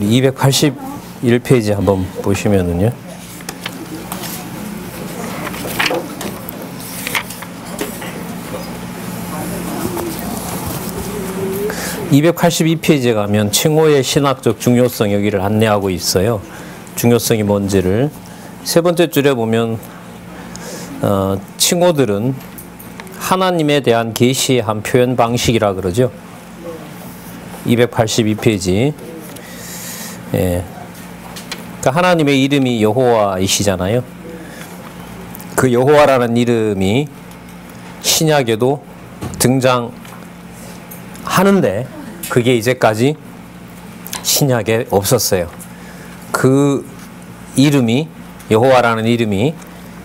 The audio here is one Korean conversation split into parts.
우리 281페이지 한번 보시면은요. (282페이지에) 가면 칭호의 신학적 중요성 여기를 안내하고 있어요. 중요성이 뭔지를. 세 번째 줄에 보면 칭호들은 하나님에 대한 계시의 한 표현 방식이라 그러죠. 282페이지. 예. 그러니까 하나님의 이름이 여호와이시잖아요. 그 여호와라는 이름이 신약에도 등장하는데 그게 이제까지 신약에 없었어요. 그 이름이, 여호와라는 이름이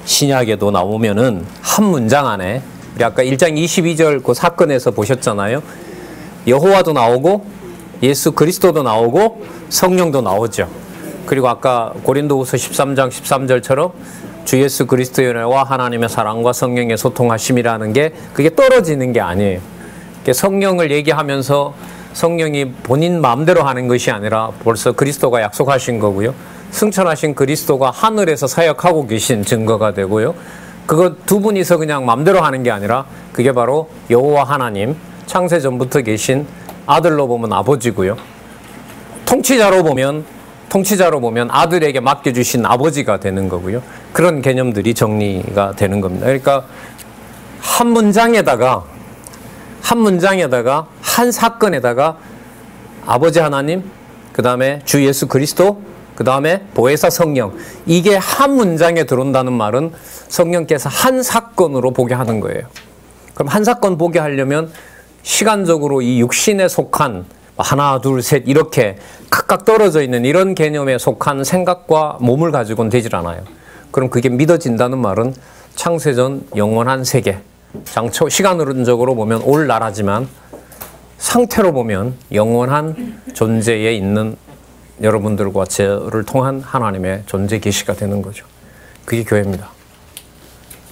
신약에도 나오면은 한 문장 안에, 우리 아까 1장 22절 그 사건에서 보셨잖아요. 여호와도 나오고 예수 그리스도도 나오고 성령도 나오죠. 그리고 아까 고린도후서 13장 13절처럼 주 예수 그리스도의 은혜와 하나님의 사랑과 성령의 소통하심이라는 게 그게 떨어지는 게 아니에요. 성령을 얘기하면서 성령이 본인 마음대로 하는 것이 아니라 벌써 그리스도가 약속하신 거고요. 승천하신 그리스도가 하늘에서 사역하고 계신 증거가 되고요. 그거 두 분이서 그냥 마음대로 하는 게 아니라 그게 바로 여호와 하나님, 창세전부터 계신 아들로 보면 아버지고요. 통치자로 보면 아들에게 맡겨주신 아버지가 되는 거고요. 그런 개념들이 정리가 되는 겁니다. 그러니까 한 문장에다가 한 사건에다가 아버지 하나님, 그 다음에 주 예수 그리스도, 그 다음에 보혜사 성령, 이게 한 문장에 들어온다는 말은 성령께서 한 사건으로 보게 하는 거예요. 그럼 한 사건 보게 하려면 시간적으로 이 육신에 속한 하나, 둘, 셋 이렇게 각각 떨어져 있는 이런 개념에 속한 생각과 몸을 가지고는 되질 않아요. 그럼 그게 믿어진다는 말은 창세전 영원한 세계, 장초 시간적으로 보면 올 나라지만 상태로 보면 영원한 존재에 있는 여러분들과 저를 통한 하나님의 존재 계시가 되는 거죠. 그게 교회입니다.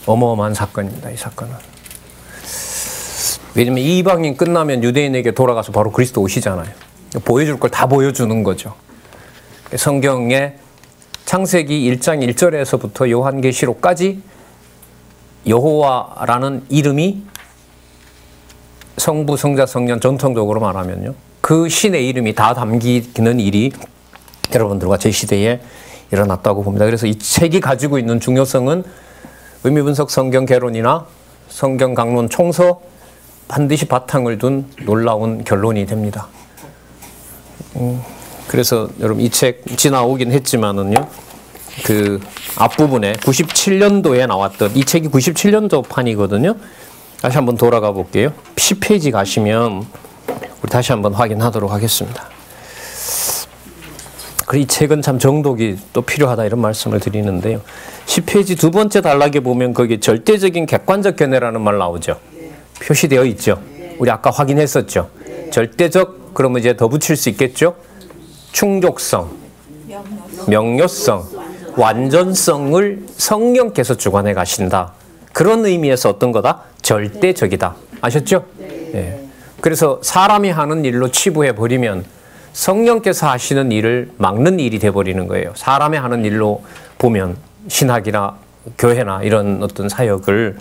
어마어마한 사건입니다. 이 사건은. 왜냐면 이 이방인 끝나면 유대인에게 돌아가서 바로 그리스도 오시잖아요. 보여줄 걸 다 보여주는 거죠. 성경의 창세기 1장 1절에서부터 요한계시록까지 여호와라는 이름이 성부, 성자, 성령 전통적으로 말하면요. 그 신의 이름이 다 담기는 일이 여러분들과 제 시대에 일어났다고 봅니다. 그래서 이 책이 가지고 있는 중요성은 의미분석 성경 개론이나 성경 강론 총서 반드시 바탕을 둔 놀라운 결론이 됩니다. 그래서 여러분 이 책 지나오긴 했지만은요. 그 앞부분에 97년도에 나왔던 이 책이 97년도 판이거든요. 다시 한번 돌아가 볼게요. 10페이지 가시면 우리 다시 한번 확인하도록 하겠습니다. 이 책은 참 정독이 또 필요하다 이런 말씀을 드리는데요. 10페이지 두 번째 단락에 보면 거기 절대적인 객관적 견해라는 말 나오죠. 표시되어 있죠. 우리 아까 확인했었죠. 절대적, 그러면 이제 더 붙일 수 있겠죠. 충족성, 명료성, 완전성을 성령께서 주관해 가신다. 그런 의미에서 어떤 거다? 절대적이다. 아셨죠? 예. 그래서 사람이 하는 일로 치부해 버리면 성령께서 하시는 일을 막는 일이 돼버리는 거예요. 사람이 하는 일로 보면 신학이나 교회나 이런 어떤 사역을.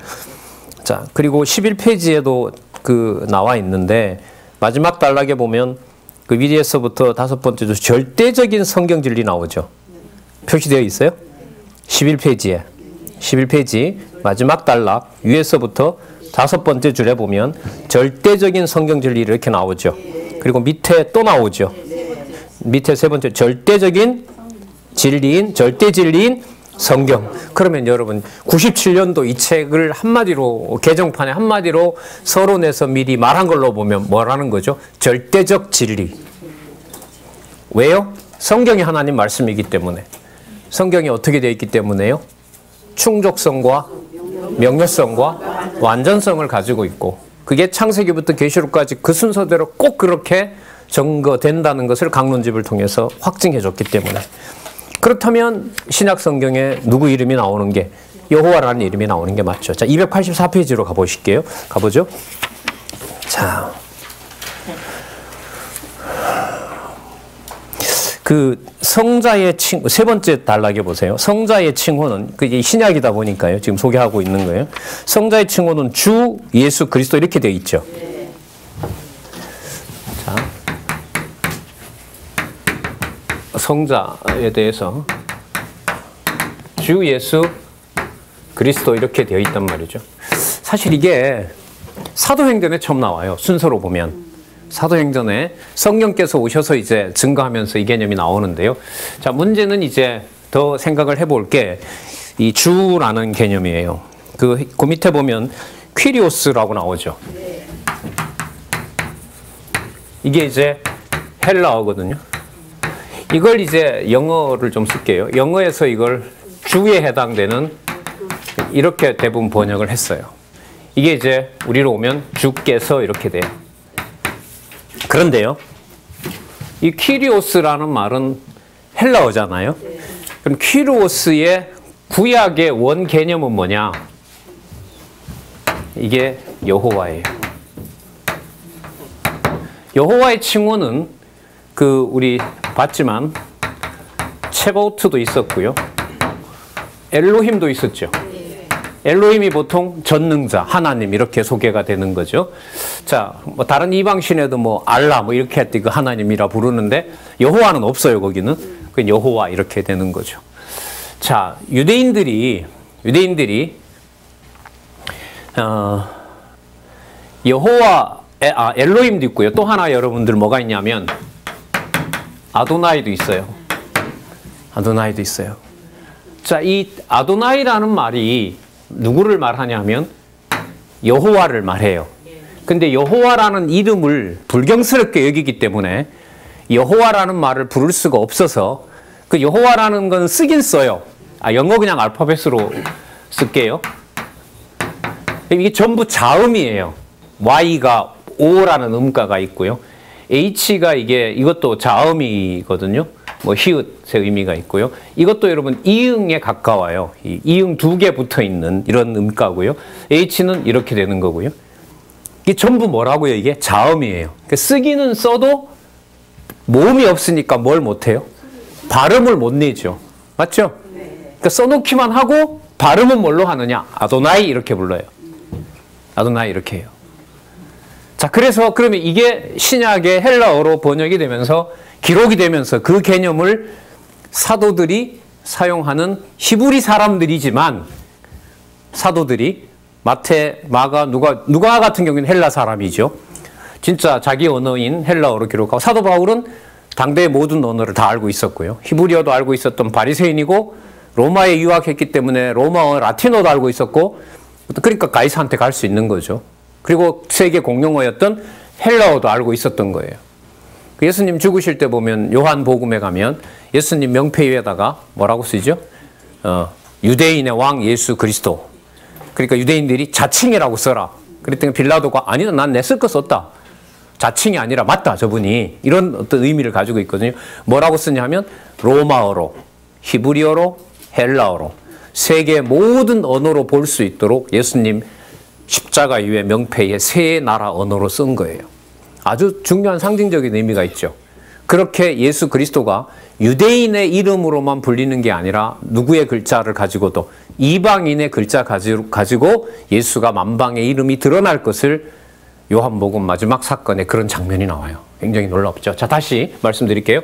자, 그리고 11페이지에도 그 나와 있는데 마지막 단락에 보면 그 위에서부터 다섯 번째 주 절대적인 성경 진리 나오죠. 표시되어 있어요? 11페이지에. 11페이지 마지막 단락 위에서부터 다섯 번째 줄에 보면 절대적인 성경 진리 이렇게 나오죠. 그리고 밑에 또 나오죠. 밑에 세 번째 절대적인 진리인, 절대 진리인 성경. 그러면 여러분 97년도 이 책을 한마디로 개정판에 한마디로 서론에서 미리 말한 걸로 보면 뭐라는 거죠? 절대적 진리. 왜요? 성경이 하나님 말씀이기 때문에. 성경이 어떻게 되어 있기 때문에요? 충족성과 명료성과 완전성을 가지고 있고 그게 창세기부터 계시록까지 그 순서대로 꼭 그렇게 증거된다는 것을 강론집을 통해서 확증해 줬기 때문에. 그렇다면 신약 성경에 누구 이름이 나오는 게 여호와라는 이름이 나오는 게 맞죠. 자, 284페이지로 가보실게요. 가보죠. 자, 그 성자의 칭, 세 번째 단락에 보세요. 성자의 칭호는, 그게 신약이다 보니까요. 지금 소개하고 있는 거예요. 성자의 칭호는 주 예수 그리스도 이렇게 되어 있죠. 자, 성자에 대해서 주 예수 그리스도 이렇게 되어 있단 말이죠. 사실 이게 사도행전에 처음 나와요. 순서로 보면. 사도행전에 성령께서 오셔서 이제 증거하면서 이 개념이 나오는데요. 자, 문제는 이제 더 생각을 해볼 게 이 주라는 개념이에요. 그 밑에 보면 퀴리오스라고 나오죠. 이게 이제 헬라어거든요. 이걸 이제 영어를 좀 쓸게요. 영어에서 이걸 주에 해당되는 이렇게 대부분 번역을 했어요. 이게 이제 우리로 오면 주께서 이렇게 돼요. 그런데요, 이 키리오스라는 말은 헬라어잖아요. 그럼 키리오스의 구약의 원 개념은 뭐냐? 이게 여호와예요. 여호와의 칭호는 그 우리 봤지만 체바오트도 있었고요, 엘로힘도 있었죠. 엘로힘이 보통 전능자, 하나님 이렇게 소개가 되는 거죠. 자, 뭐 다른 이방신에도 뭐 알라 뭐 이렇게 할 때 그 하나님이라 부르는데 여호와는 없어요. 거기는 그 여호와 이렇게 되는 거죠. 자, 유대인들이 여호와, 엘로힘도 있고요. 또 하나 여러분들 뭐가 있냐면 아도나이도 있어요. 아도나이도 있어요. 자, 이 아도나이라는 말이 누구를 말하냐면 여호와를 말해요. 근데 여호와라는 이름을 불경스럽게 여기기 때문에 여호와라는 말을 부를 수가 없어서 그 여호와라는 건 쓰긴 써요. 영어 그냥 알파벳으로 쓸게요. 이게 전부 자음이에요. Y가 O라는 음가가 있고요. H가 이것도 자음이거든요. 뭐 히읗의 의미가 있고요. 이것도 여러분 이응에 가까워요. 이응 두 개 붙어 있는 이런 음가고요. H는 이렇게 되는 거고요. 이게 전부 뭐라고요? 이게 자음이에요. 그러니까 쓰기는 써도 모음이 없으니까 뭘 못해요? 발음을 못 내죠. 맞죠? 그러니까 써놓기만 하고 발음은 뭘로 하느냐? 아도나이 이렇게 불러요. 아도나이 이렇게 해요. 자, 그래서 그러면 이게 신약의 헬라어로 번역이 되면서 기록이 되면서 그 개념을 사도들이 사용하는 히브리 사람들이지만 사도들이 마태, 마가, 누가 같은 경우는 헬라 사람이죠. 진짜 자기 언어인 헬라어로 기록하고 사도 바울은 당대의 모든 언어를 다 알고 있었고요. 히브리어도 알고 있었던 바리새인이고 로마에 유학했기 때문에 로마어, 라틴어도 알고 있었고 그러니까 가이사한테 갈 수 있는 거죠. 그리고 세계 공용어였던 헬라어도 알고 있었던 거예요. 예수님 죽으실 때 보면 요한복음에 가면 예수님 명패 위에다가 뭐라고 쓰죠? 유대인의 왕 예수 그리스도. 그러니까 유대인들이 자칭이라고 써라. 그랬더니 빌라도가 아니다, 난 내 쓸 거 썼다. 자칭이 아니라 맞다, 저분이. 이런 어떤 의미를 가지고 있거든요. 뭐라고 쓰냐 하면 로마어로, 히브리어로, 헬라어로 세계 모든 언어로 볼 수 있도록 예수님 십자가 이후에 명패에 세 나라 언어로 쓴 거예요. 아주 중요한 상징적인 의미가 있죠. 그렇게 예수 그리스도가 유대인의 이름으로만 불리는 게 아니라 누구의 글자를 가지고도 이방인의 글자 가지고 예수가 만방의 이름이 드러날 것을 요한복음 마지막 사건에 그런 장면이 나와요. 굉장히 놀랍죠. 자, 다시 말씀드릴게요.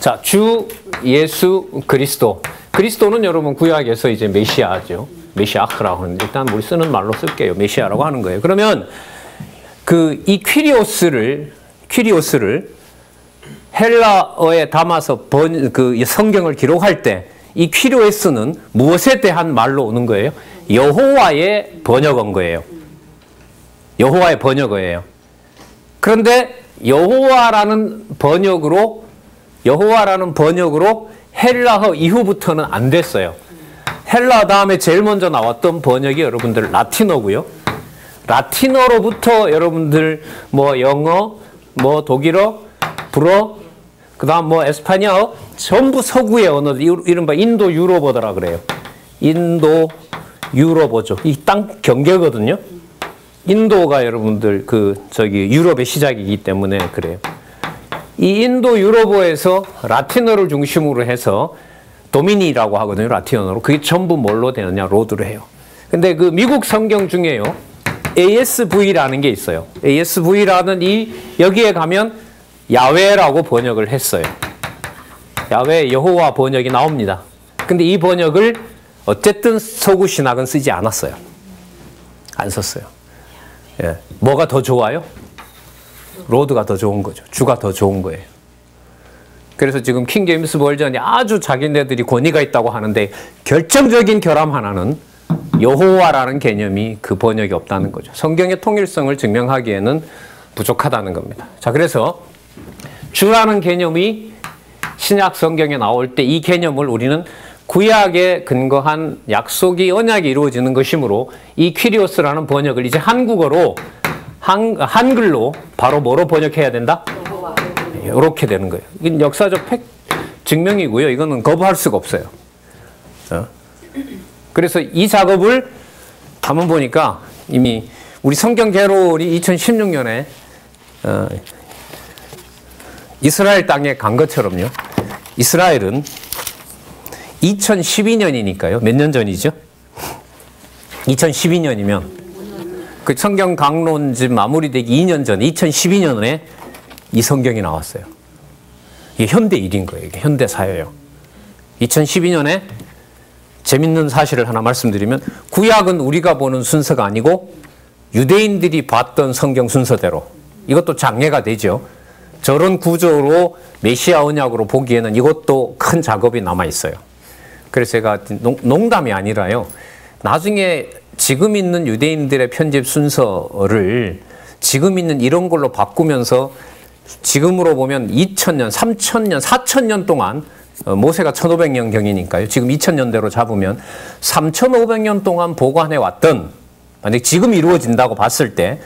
자, 주 예수 그리스도. 그리스도는 여러분 구약에서 이제 메시아죠. 메시아크라고 하는데 일단 우리 쓰는 말로 쓸게요. 메시아라고 하는 거예요. 그러면 이 퀴리오스를 헬라어에 담아서 성경을 기록할 때 이 퀴리오스는 무엇에 대한 말로 오는 거예요? 여호와의 번역어인 거예요. 여호와의 번역어예요. 그런데 여호와라는 번역으로 헬라어 이후부터는 안 됐어요. 헬라어 다음에 제일 먼저 나왔던 번역이 여러분들 라틴어고요. 라틴어로부터 여러분들 뭐 영어, 뭐 독일어, 불어, 그 다음 뭐 에스파냐어, 전부 서구의 언어들, 이른바 인도 유로보더라 그래요. 인도 유로보죠. 이 땅 경계거든요. 인도가 여러분들 유럽의 시작이기 때문에 그래요. 이 인도 유럽어에서 라틴어를 중심으로 해서 도미니라고 하거든요. 라틴어로. 그게 전부 뭘로 되느냐? 로드로 해요. 근데 그 미국 성경 중에요. ASV라는 게 있어요. ASV라는 여기에 가면 야훼라고 번역을 했어요. 야훼, 여호와 번역이 나옵니다. 근데 이 번역을 어쨌든 서구 신학은 쓰지 않았어요. 안 썼어요. 예. 뭐가 더 좋아요? 로드가 더 좋은 거죠. 주가 더 좋은 거예요. 그래서 지금 킹 제임스 버전이 아주 자기네들이 권위가 있다고 하는데 결정적인 결함 하나는 여호와라는 개념이 그 번역이 없다는 거죠. 성경의 통일성을 증명하기에는 부족하다는 겁니다. 자, 그래서 주라는 개념이 신약 성경에 나올 때 이 개념을 우리는 구약에 근거한 약속이 언약이 이루어지는 것이므로 이 퀴리오스라는 번역을 이제 한국어로 한글로 바로 뭐로 번역해야 된다? 이렇게 되는 거예요. 이건 역사적 증명이고요. 이거는 거부할 수가 없어요. 그래서 이 작업을 한번 보니까 이미 우리 성경 개롤이 2016년에 이스라엘 땅에 간 것처럼요. 이스라엘은 2012년이니까요. 몇 년 전이죠? 2012년이면 그 성경 강론집 마무리되기 2년 전 2012년에 이 성경이 나왔어요. 이게 현대 일인 거예요. 이게 현대 사회예요. 2012년에 재밌는 사실을 하나 말씀드리면 구약은 우리가 보는 순서가 아니고 유대인들이 봤던 성경 순서대로 이것도 장애가 되죠. 저런 구조로 메시아 언약으로 보기에는 이것도 큰 작업이 남아 있어요. 그래서 제가 농담이 아니라요. 나중에 지금 있는 유대인들의 편집 순서를 지금 있는 이런 걸로 바꾸면서 지금으로 보면 2000년, 3000년, 4000년 동안 모세가 1500년 경이니까요. 지금 2000년대로 잡으면 3500년 동안 보관해 왔던 만약 지금 이루어진다고 봤을 때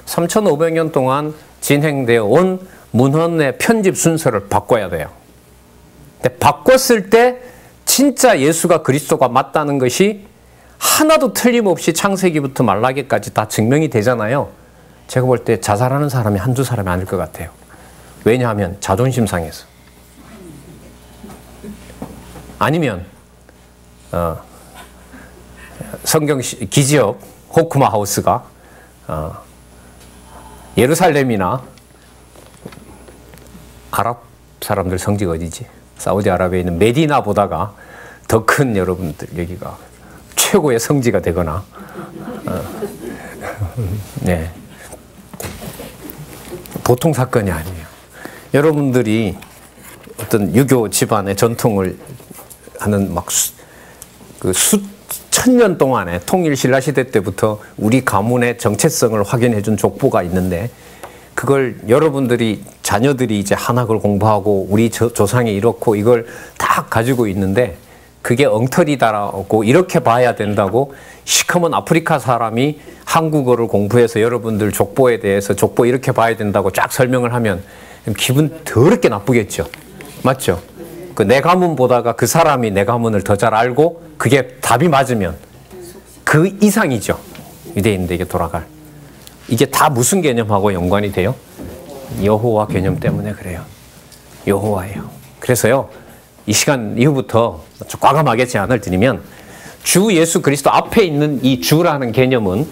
3500년 동안 진행되어 온 문헌의 편집 순서를 바꿔야 돼요. 근데 바꿨을 때 진짜 예수가 그리스도가 맞다는 것이 하나도 틀림없이 창세기부터 말라기까지 다 증명이 되잖아요. 제가 볼 때 자살하는 사람이 한두 사람이 아닐 것 같아요. 왜냐하면 자존심 상해서. 아니면 성경 기지역 호쿠마 하우스가 예루살렘이나 아랍 사람들 성지가 어디지? 사우디아라비아에 있는 메디나보다가 더 큰 여러분들 여기가 최고의 성지가 되거나 네. 보통 사건이 아니에요. 여러분들이 어떤 유교 집안의 전통을 하는 막 수천 년 동안에 통일 신라 시대 때부터 우리 가문의 정체성을 확인해 준 족보가 있는데 그걸 여러분들이 자녀들이 이제 한학을 공부하고 우리 조상이 이렇고 이걸 다 가지고 있는데 그게 엉터리다라고 이렇게 봐야 된다고 시커먼 아프리카 사람이 한국어를 공부해서 여러분들 족보에 대해서 족보 이렇게 봐야 된다고 쫙 설명을 하면 기분 더럽게 나쁘겠죠. 맞죠? 그 내 가문 보다가 그 사람이 내 가문을 더 잘 알고 그게 답이 맞으면 그 이상이죠. 유대인들에게 돌아갈. 이게 다 무슨 개념하고 연관이 돼요? 여호와 개념 때문에 그래요. 여호와예요. 그래서요. 이 시간 이후부터 과감하게 제안을 드리면 주 예수 그리스도 앞에 있는 이 주라는 개념은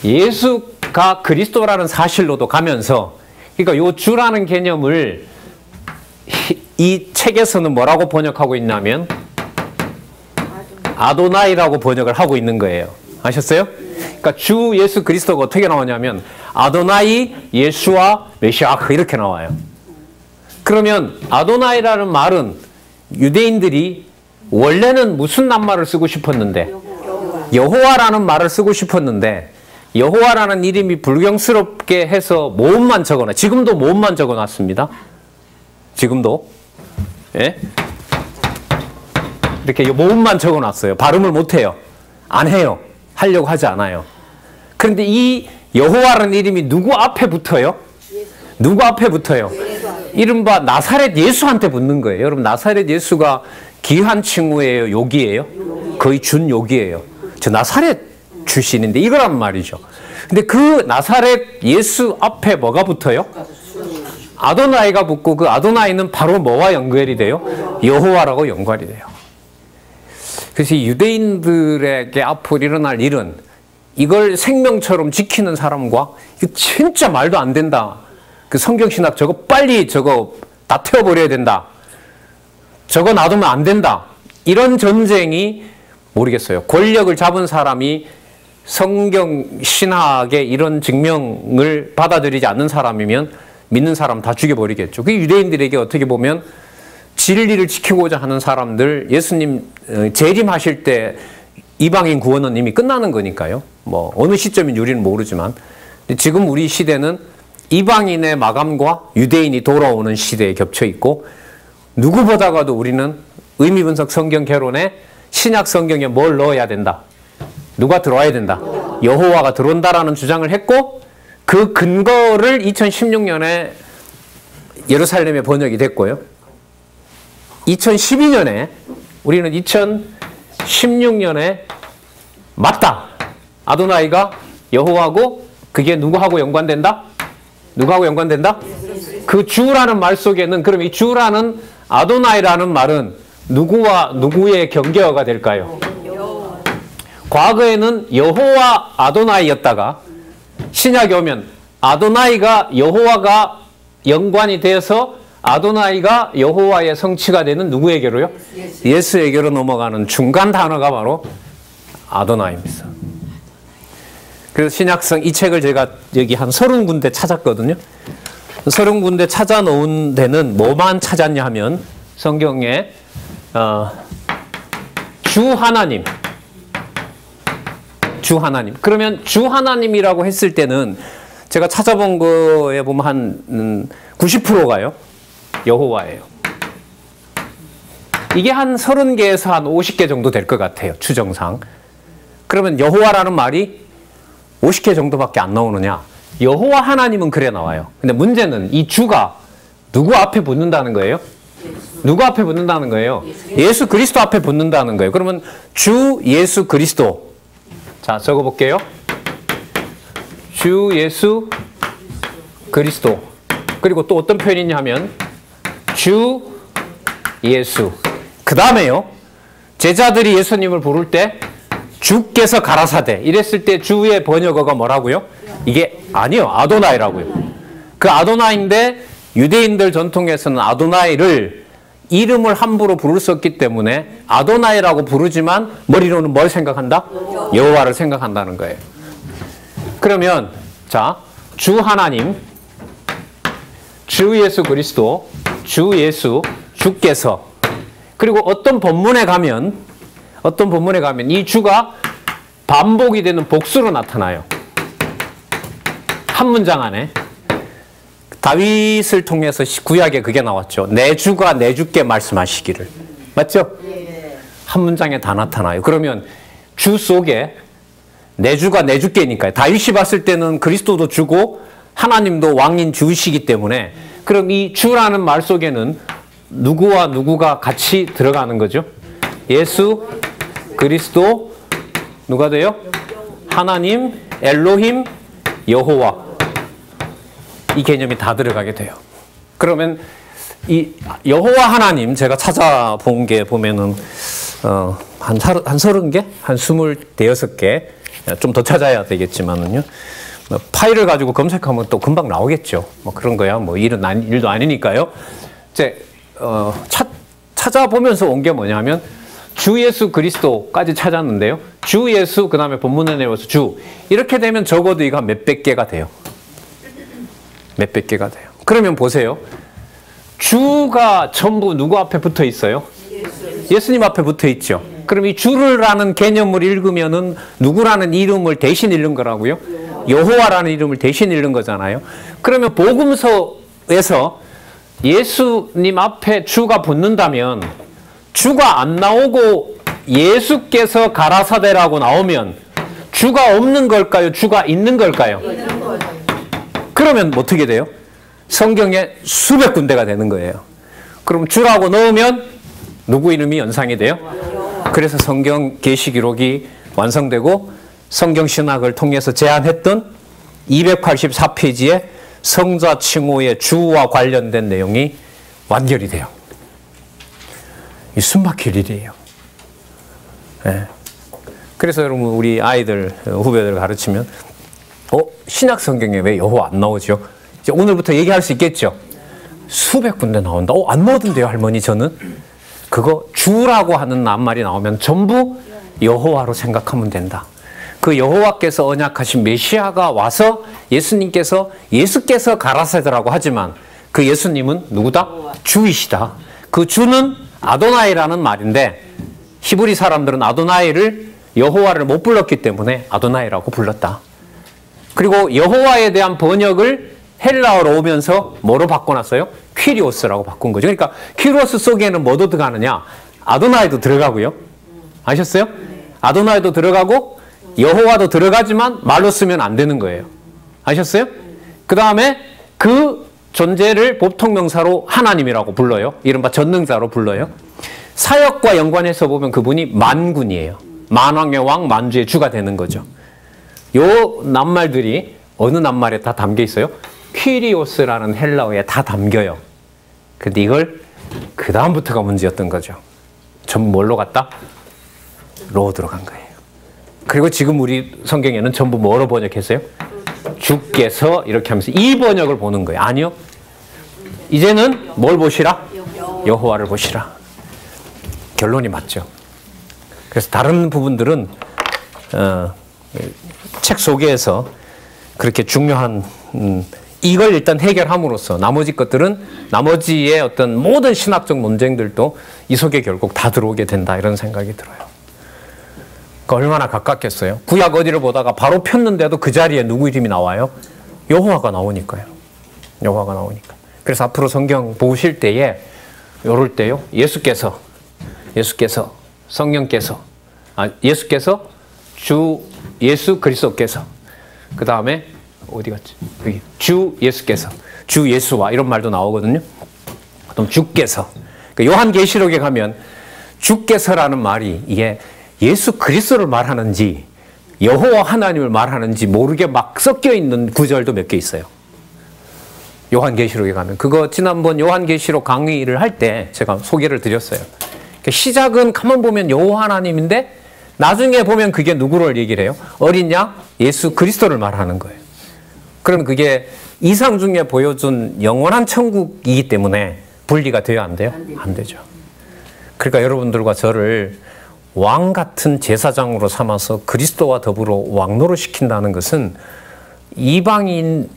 예수가 그리스도라는 사실로도 가면서 그러니까 이 주라는 개념을 이 책에서는 뭐라고 번역하고 있냐면 아도나이라고 번역을 하고 있는 거예요. 아셨어요? 그러니까 주 예수 그리스도가 어떻게 나오냐면 아도나이 예수와 메시아 이렇게 나와요. 그러면 아도나이라는 말은 유대인들이 원래는 무슨 낱말을 쓰고 싶었는데 여호와라는 말을 쓰고 싶었는데 여호와라는 이름이 불경스럽게 해서 모음만 적어놔. 지금도 모음만 적어놨습니다. 지금도 예? 이렇게 모음만 적어놨어요. 발음을 못해요. 안 해요. 하려고 하지 않아요. 그런데 이 여호와라는 이름이 누구 앞에 붙어요? 누구 앞에 붙어요? 이른바 나사렛 예수한테 붙는 거예요. 여러분 나사렛 예수가 귀한 칭후예요? 욕이에요? 거의 준욕이에요. 저 나사렛 출신인데 이거란 말이죠. 근데 그 나사렛 예수 앞에 뭐가 붙어요? 아도나이가 붙고 그 아도나이는 바로 뭐와 연결이 돼요? 여호와라고 연결이 돼요. 그래서 유대인들에게 앞으로 일어날 일은 이걸 생명처럼 지키는 사람과 이거 진짜 말도 안 된다. 그 성경신학 저거 빨리 저거 다 태워버려야 된다. 저거 놔두면 안 된다. 이런 전쟁이 모르겠어요. 권력을 잡은 사람이 성경신학의 이런 증명을 받아들이지 않는 사람이면 믿는 사람 다 죽여버리겠죠. 그 유대인들에게 어떻게 보면 진리를 지키고자 하는 사람들, 예수님 재림하실 때 이방인 구원은 이미 끝나는 거니까요. 뭐 어느 시점인지 우리는 모르지만 지금 우리 시대는 이방인의 마감과 유대인이 돌아오는 시대에 겹쳐 있고 누구보다가도 우리는 의미분석 성경 개론에 신약 성경에 뭘 넣어야 된다. 누가 들어와야 된다. 여호와가 들어온다라는 주장을 했고 그 근거를 2016년에 예루살렘에 번역이 됐고요. 2012년에 우리는 2016년에 맞다. 아도나이가 여호와고 그게 누구하고 연관된다? 누구하고 연관된다? 그 주라는 말 속에는 그럼 이 주라는 아도나이라는 말은 누구와 누구의 경계어가 될까요? 과거에는 여호와 아도나이였다가 신약에 오면 아도나이가 여호와가 연관이 되어서 아도나이가 여호와의 성취가 되는 누구에게로요? 예수에게로 넘어가는 중간 단어가 바로 아도나이입니다. 그래서 신약성 이 책을 제가 여기 한 30군데 찾았거든요. 30군데 찾아놓은 데는 뭐만 찾았냐 하면 성경에 주 하나님 그러면 주 하나님이라고 했을 때는 제가 찾아본 거에 보면 한 90%가요 여호와예요. 이게 한 30개에서 한 50개 정도 될 것 같아요 추정상. 그러면 여호와라는 말이 50개 정도밖에 안 나오느냐? 여호와 하나님은 그래 나와요. 근데 문제는 이 주가 누구 앞에 붙는다는 거예요? 누구 앞에 붙는다는 거예요? 예수 그리스도 앞에 붙는다는 거예요. 그러면 주 예수 그리스도. 자, 적어볼게요. 주 예수 그리스도. 그리고 또 어떤 표현이냐 하면 주 예수. 그 다음에요. 제자들이 예수님을 부를 때 주께서 가라사대 이랬을 때 주의 번역어가 뭐라고요? 이게 아니요. 아도나이라고요. 그 아도나이인데 유대인들 전통에서는 아도나이를 이름을 함부로 부를 수 없기 때문에 아도나이라고 부르지만 머리로는 뭘 생각한다? 여호와를 생각한다는 거예요. 그러면 자, 주 하나님, 주 예수 그리스도, 주 예수, 주께서 그리고 어떤 본문에 가면 이 주가 반복이 되는 복수로 나타나요. 한 문장 안에. 다윗을 통해서 구약에 그게 나왔죠. 내 주가 내 주께 말씀하시기를. 맞죠? 한 문장에 다 나타나요. 그러면 주 속에 내 주가 내 주께니까요. 다윗이 봤을 때는 그리스도도 주고 하나님도 왕인 주시기 때문에 그럼 이 주라는 말 속에는 누구와 누구가 같이 들어가는 거죠? 예수, 그리스도, 누가 돼요? 하나님, 엘로힘, 여호와. 이 개념이 다 들어가게 돼요. 그러면 이 여호와 하나님 제가 찾아본 게 보면은 한 30개? 한 26개? 좀 더 찾아야 되겠지만은요. 파일을 가지고 검색하면 또 금방 나오겠죠. 뭐 그런 거야. 뭐 일도 아니니까요. 이제 찾아보면서 온 게 뭐냐면 주 예수 그리스도까지 찾았는데요. 주 예수 그다음에 본문에 내려서 주 이렇게 되면 적어도 이거 한 몇백 개가 돼요. 몇백 개가 돼요. 그러면 보세요. 주가 전부 누구 앞에 붙어 있어요? 예수님 앞에 붙어 있죠. 그럼 이 주라는 개념을 읽으면은 누구라는 이름을 대신 읽는 거라고요? 여호와라는 이름을 대신 읽는 거잖아요. 그러면 복음서에서 예수님 앞에 주가 붙는다면 주가 안 나오고 예수께서 가라사대라고 나오면 주가 없는 걸까요? 주가 있는 걸까요? 그러면 어떻게 돼요? 성경에 수백 군데가 되는 거예요. 그럼 주라고 넣으면 누구 이름이 연상이 돼요? 그래서 성경 계시 기록이 완성되고 성경 신학을 통해서 제안했던 284페이지의 성자 칭호의 주와 관련된 내용이 완결이 돼요. 이 숨막힐 일이에요. 네. 그래서 여러분 우리 아이들, 후배들 가르치면 신약 성경에 왜 여호와 안 나오죠? 이제 오늘부터 얘기할 수 있겠죠? 수백 군데 나온다. 안 나오던데요, 할머니 저는? 그거 주라고 하는 낱말이 나오면 전부 여호와로 생각하면 된다. 그 여호와께서 언약하신 메시아가 와서 예수께서 가라사대라고 하지만 그 예수님은 누구다? 주이시다. 그 주는 아도나이라는 말인데 히브리 사람들은 아도나이를 여호와를 못 불렀기 때문에 아도나이라고 불렀다. 그리고 여호와에 대한 번역을 헬라어로 오면서 뭐로 바꿔놨어요? 퀴리오스라고 바꾼 거죠. 그러니까 퀴리오스 속에는 뭐도 들어가느냐? 아도나이도 들어가고요. 아셨어요? 아도나이도 들어가고 여호와도 들어가지만 말로 쓰면 안 되는 거예요. 아셨어요? 그 다음에 그 존재를 보통명사로 하나님이라고 불러요. 이른바 전능자로 불러요. 사역과 연관해서 보면 그분이 만군이에요. 만왕의 왕, 만주의 주가 되는 거죠. 요 낱말들이 어느 낱말에 다 담겨 있어요? 퀴리오스라는 헬라어에 다 담겨요. 근데 이걸 그 다음부터가 문제였던 거죠. 전부 뭘로 갔다? 로 들어간 거예요. 그리고 지금 우리 성경에는 전부 뭐로 번역했어요? 주께서 이렇게 하면서 이 번역을 보는 거예요. 아니요. 이제는 뭘 보시라? 여호와를 보시라. 결론이 맞죠. 그래서 다른 부분들은 책 소개에서 그렇게 중요한 이걸 일단 해결함으로써 나머지 것들은 나머지의 어떤 모든 신학적 논쟁들도 이 속에 결국 다 들어오게 된다 이런 생각이 들어요. 그러니까 얼마나 가깝겠어요. 구약 어디를 보다가 바로 폈는데도 그 자리에 누구 이름이 나와요? 여호와가 나오니까요. 여호와가 나오니까. 그래서 앞으로 성경 보실 때에 요럴 때요. 예수께서 성령께서 예수께서 주 예수 그리스도께서 그 다음에 어디 갔지? 여기 주 예수께서 주 예수와 이런 말도 나오거든요. 그럼 주께서 그러니까 요한계시록에 가면 주께서라는 말이 이게 예수 그리스도를 말하는지 여호와 하나님을 말하는지 모르게 막 섞여 있는 구절도 몇 개 있어요. 요한계시록에 가면 그거 지난번 요한계시록 강의를 할 때 제가 소개를 드렸어요. 그러니까 시작은 가만 보면 여호와 하나님인데 나중에 보면 그게 누구를 얘기를 해요? 어린 양 예수 그리스도를 말하는 거예요. 그럼 그게 이상 중에 보여준 영원한 천국이기 때문에 분리가 돼야 안 돼요? 안 되죠. 그러니까 여러분들과 저를 왕 같은 제사장으로 삼아서 그리스도와 더불어 왕노를 시킨다는 것은 이방인에게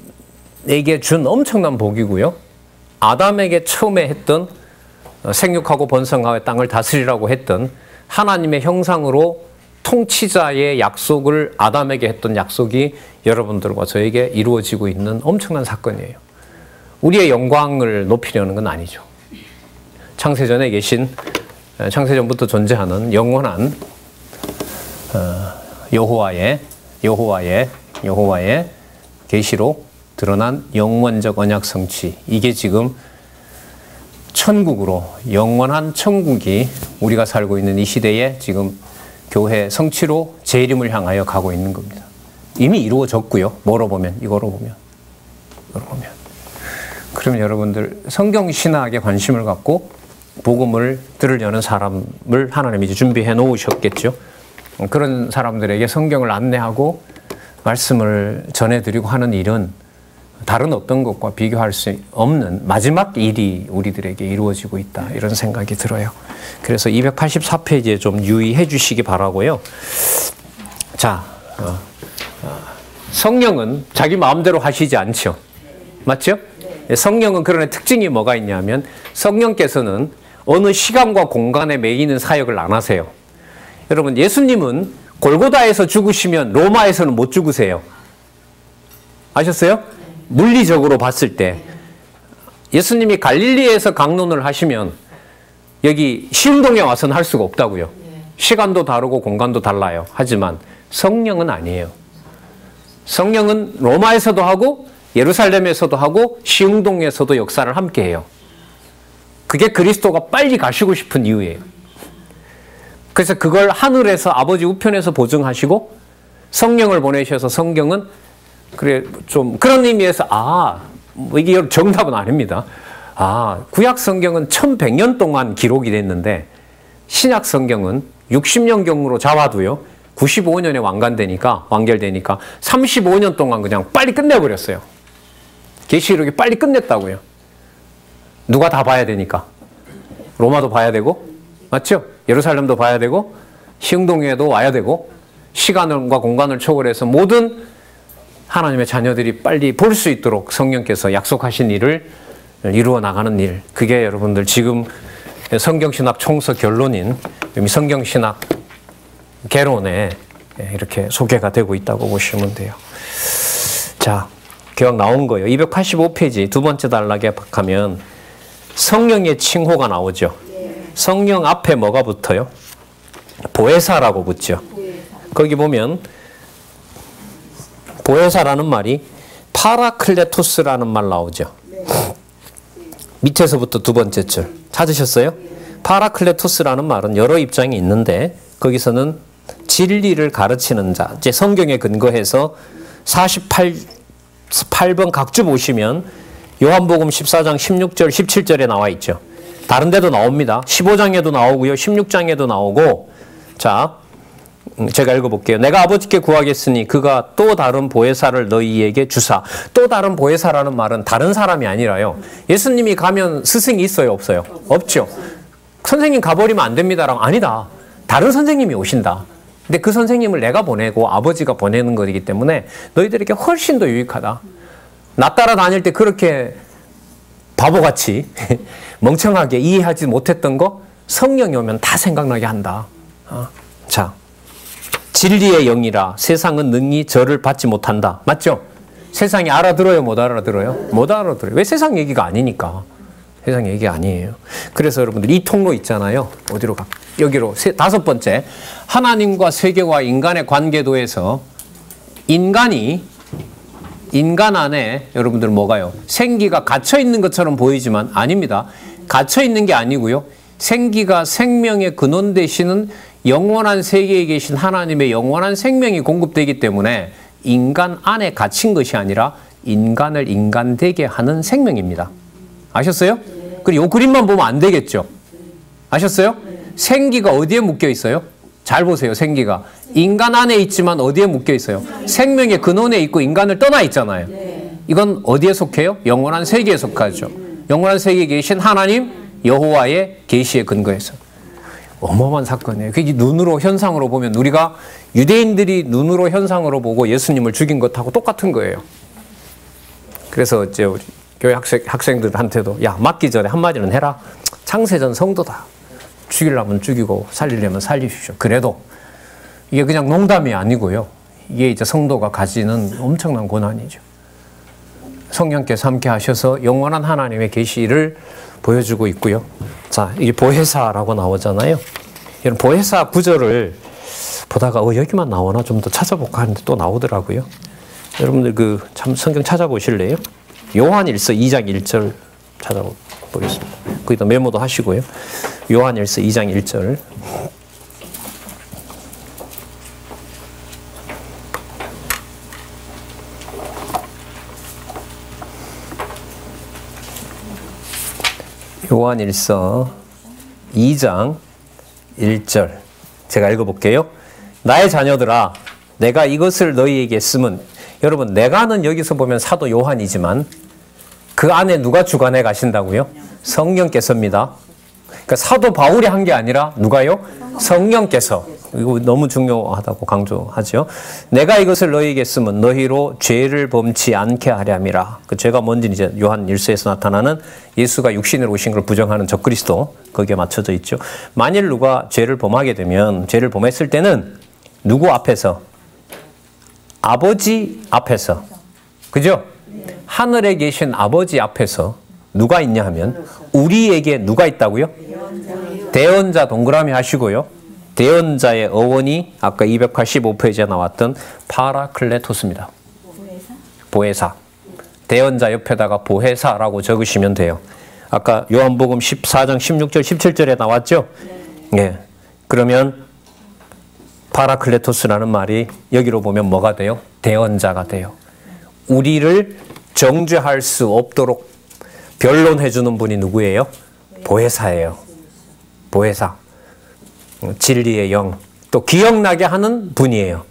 준 엄청난 복이고요. 아담에게 처음에 했던 생육하고 번성하여 땅을 다스리라고 했던 하나님의 형상으로 통치자의 약속을 아담에게 했던 약속이 여러분들과 저에게 이루어지고 있는 엄청난 사건이에요. 우리의 영광을 높이려는 건 아니죠. 창세전에 계신 창세전부터 존재하는 영원한 여호와의 계시로 드러난 영원적 언약 성취 이게 지금 천국으로 영원한 천국이 우리가 살고 있는 이 시대에 지금 교회 성취로 재림을 향하여 가고 있는 겁니다. 이미 이루어졌고요. 뭐로 보면 이거로 보면 그러면 여러분들 성경 신학에 관심을 갖고 복음을 들으려는 사람을 하나님이 이제 준비해 놓으셨겠죠. 그런 사람들에게 성경을 안내하고 말씀을 전해드리고 하는 일은 다른 어떤 것과 비교할 수 없는 마지막 일이 우리들에게 이루어지고 있다 이런 생각이 들어요. 그래서 284페이지에 좀 유의해 주시기 바라고요. 자, 성령은 자기 마음대로 하시지 않죠. 맞죠? 성령은 그런 특징이 뭐가 있냐면 성령께서는 어느 시간과 공간에 매이는 사역을 안 하세요. 여러분 예수님은 골고다에서 죽으시면 로마에서는 못 죽으세요. 아셨어요? 물리적으로 봤을 때 예수님이 갈릴리에서 강론을 하시면 여기 시흥동에 와서는 할 수가 없다고요. 시간도 다르고 공간도 달라요. 하지만 성령은 아니에요. 성령은 로마에서도 하고 예루살렘에서도 하고 시흥동에서도 역사를 함께 해요. 그게 그리스도가 빨리 가시고 싶은 이유예요. 그래서 그걸 하늘에서 아버지 우편에서 보증하시고 성령을 보내셔서 성경은 그래 좀 그런 의미에서 뭐 이게 정답은 아닙니다. 구약 성경은 1100년 동안 기록이 됐는데 신약 성경은 60년경으로 잡아도요. 95년에 완결되니까 35년 동안 그냥 빨리 끝내버렸어요. 계시록이 빨리 끝냈다고요. 누가 다 봐야 되니까. 로마도 봐야 되고, 맞죠? 예루살렘도 봐야 되고, 시흥동에도 와야 되고, 시간과 공간을 초월해서 모든 하나님의 자녀들이 빨리 볼 수 있도록 성령께서 약속하신 일을 이루어 나가는 일. 그게 여러분들 지금 성경신학 총서 결론인 성경신학 개론에 이렇게 소개가 되고 있다고 보시면 돼요. 자, 개혁 나온 거예요. 285페이지 두 번째 단락에 가면 성령의 칭호가 나오죠. 성령 앞에 뭐가 붙어요? 보혜사라고 붙죠. 거기 보면 보혜사라는 말이 파라클레토스라는 말 나오죠. 밑에서부터 두 번째 줄 찾으셨어요? 파라클레토스라는 말은 여러 입장이 있는데 거기서는 진리를 가르치는 자, 이제 성경에 근거해서 48번 각주 보시면 요한복음 14장 16절 17절에 나와 있죠. 다른 데도 나옵니다. 15장에도 나오고요. 16장에도 나오고. 자, 제가 읽어볼게요. 내가 아버지께 구하겠으니 그가 또 다른 보혜사를 너희에게 주사. 또 다른 보혜사라는 말은 다른 사람이 아니라요. 예수님이 가면 스승이 있어요? 없어요? 없죠. 선생님 가버리면 안 됩니다라고. 아니다. 다른 선생님이 오신다. 근데 그 선생님을 내가 보내고 아버지가 보내는 것이기 때문에 너희들에게 훨씬 더 유익하다. 나 따라 다닐 때 그렇게 바보같이 멍청하게 이해하지 못했던 거 성령이 오면 다 생각나게 한다. 자, 진리의 영이라 세상은 능히 저를 받지 못한다. 맞죠? 세상이 알아들어요? 못 알아들어요? 못 알아들어요. 왜? 세상 얘기가 아니니까. 세상 얘기가 아니에요. 그래서 여러분들 이 통로 있잖아요. 어디로 가? 여기로. 다섯 번째, 하나님과 세계와 인간의 관계도에서 인간 안에 여러분들 뭐가요? 생기가 갇혀 있는 것처럼 보이지만 아닙니다. 갇혀 있는 게 아니고요. 생기가 생명의 근원 되시는 영원한 세계에 계신 하나님의 영원한 생명이 공급되기 때문에 인간 안에 갇힌 것이 아니라 인간을 인간되게 하는 생명입니다. 아셨어요? 그리고 이 그림만 보면 안 되겠죠? 아셨어요? 생기가 어디에 묶여 있어요? 잘 보세요. 생기가 인간 안에 있지만 어디에 묶여 있어요? 생명의 근원에 있고 인간을 떠나 있잖아요. 이건 어디에 속해요? 영원한 세계에 속하죠. 영원한 세계에 계신 하나님 여호와의 계시에 근거해서. 어마어마한 사건이에요. 그게 눈으로 현상으로 보면 우리가 유대인들이 눈으로 현상으로 보고 예수님을 죽인 것하고 똑같은 거예요. 그래서 이제 우리 교회 학생들한테도 야, 맞기 전에 한마디는 해라. 창세전 성도다. 죽이려면 죽이고 살리려면 살리십시오. 그래도 이게 그냥 농담이 아니고요. 이게 이제 성도가 가지는 엄청난 고난이죠. 성령께서 함께 하셔서 영원한 하나님의 계시를 보여주고 있고요. 자, 이게 보혜사라고 나오잖아요. 이런 보혜사 구절을 보다가 여기만 나오나 좀 더 찾아볼까 하는데 또 나오더라고요. 여러분들 참 성경 찾아보실래요? 요한일서 2장 1절 찾아보겠습니다. 거기다 메모도 하시고요. 요한일서 2장 1절. 요한일서 2장 1절 제가 읽어볼게요. 나의 자녀들아 내가 이것을 너희에게 쓰면 여러분 내가는 여기서 보면 사도 요한이지만 그 안에 누가 주관해 가신다고요? 성령께서입니다. 그러니까 사도 바울이 한 게 아니라 누가요? 성령께서. 이거 너무 중요하다고 강조하죠. 내가 이것을 너희에게 쓰면 너희로 죄를 범치 않게 하렴이라. 그 죄가 뭔지 이제 요한 1서에서 나타나는 예수가 육신으로 오신 걸 부정하는 적그리스도 거기에 맞춰져 있죠. 만일 누가 죄를 범하게 되면 죄를 범했을 때는 누구 앞에서? 아버지 앞에서. 그죠? 하늘에 계신 아버지 앞에서 누가 있냐 하면 우리에게 누가 있다고요? 대언자 동그라미 하시고요. 대언자의 어원이 아까 285페이지에 나왔던 파라클레토스입니다. 보혜사. 대언자 옆에다가 보혜사라고 적으시면 돼요. 아까 요한복음 14장 16절 17절에 나왔죠? 예. 그러면 파라클레토스라는 말이 여기로 보면 뭐가 돼요? 대언자가 돼요. 우리를 정죄할 수 없도록 변론해 주는 분이 누구예요? 보혜사예요. 보혜사. 진리의 영. 또 기억나게 하는 분이에요.